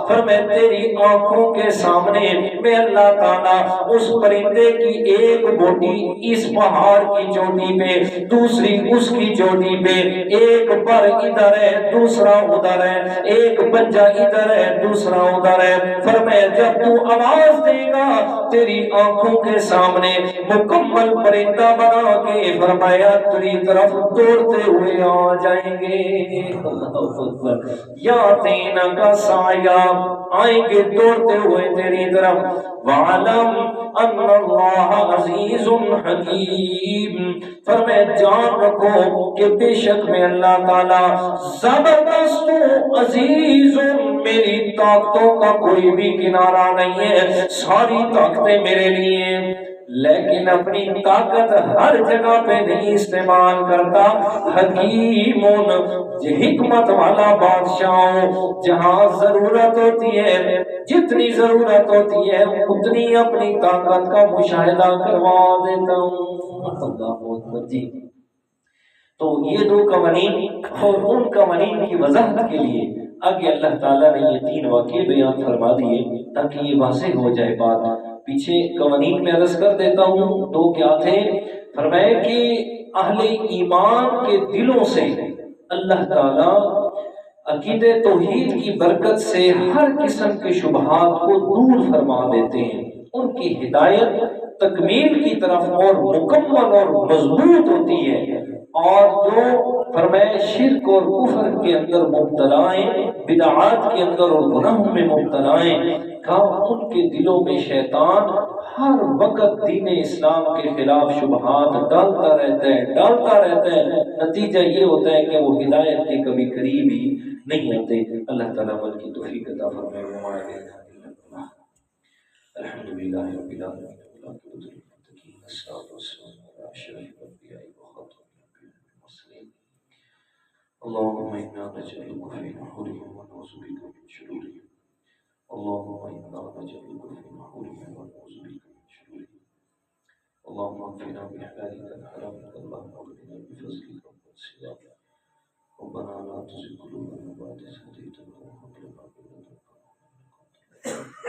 پھر میں تیری آنکھوں کے سامنے میں اللہ تعالیٰ اس پرندے کی ایک بوٹی اس پہاڑ کی چوٹی پہ، دوسری اس کی چوٹی پہ، ایک پر ادھر ہے دوسرا ادھر ہے، ایک پنجہ ادھر ہے دوسرا ادھر ہے، فرمایا جب تو آواز دے گا تیری آنکھوں کے سامنے مکمل پرندہ بنا کے فرمایا تیری طرف دوڑتے ہوئے آ جائیں گے، یا تینا کا سایہ، آئیں گے دوڑتے ہوئے تیری طرف، وَعَلَمْ أَنَّ اللَّهَ عَزِيزٌ حَكِيمٌ، فرمائے جان رکھو کہ بے شک میں اللہ تعالیٰ زبردست ہوں، عزیز ہوں، میری طاقتوں کا کوئی بھی کنارہ نہیں ہے، ساری طاقتیں میرے لیے، لیکن اپنی طاقت ہر جگہ پہ نہیں استعمال کرتا. حکیم حکمت والا بادشاہ جہاں ضرورت ہوتی ہے جتنی ضرورت ہوتی ہے اتنی اپنی طاقت کا مشاہدہ کروا دیتا ہوں. اللہ اکبر جی. تو یہ دو قوانین اور ان قوانین کی وضاحت کے لیے آگے اللہ تعالیٰ نے یہ تین واقعے بیان فرما دیے تاکہ یہ واضح ہو جائے بات. پیچھے قوانین میں عرض کر دیتا ہوں دو کیا تھے. فرمائے کہ اہل ایمان کے دلوں سے اللہ تعالیٰ عقید توحید کی برکت سے ہر قسم کے شبہات کو دور فرما دیتے ہیں. ان کی ہدایت تکمیل کی طرف اور مکمل اور مضبوط ہوتی ہے. اور جو فرمائے شرک اور کفر کے اندر مبتلا ہیں بدعات کے اندر اور گناہوں میں مبتلا ہیں ان کے دلوں میں شیطان ہر وقت دین اسلام کے خلاف شبہات ڈالتا رہتا ہے. نتیجہ یہ ہوتا ہے کہ وہ ہدایت کے کبھی قریب ہی نہیں ہوتے. اللہ تعالیٰ عمل کی توفیق عطا فرمائے. الحمدللہ رب العالمین والصلاۃ والسلام علی اشرف الانبیاء والمرسلین. اللهم انا نجعلك في نحورهم ونعوذ بك من شرورهم. اللهم انا نجعلك في نحورهم ونعوذ بك من شرورهم. اللهم اكفنا بحلالك عن حرامك. اللهم اغننا بفضلك ومن سواك. ربنا لا تزغ قلوبنا بعد إذ هديتنا وهب لنا من لدنك رحمة إنك أنت الوهاب.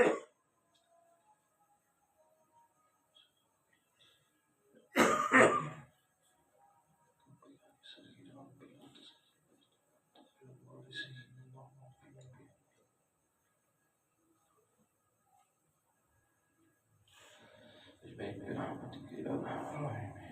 برحمتك يا أرحم الراحمين.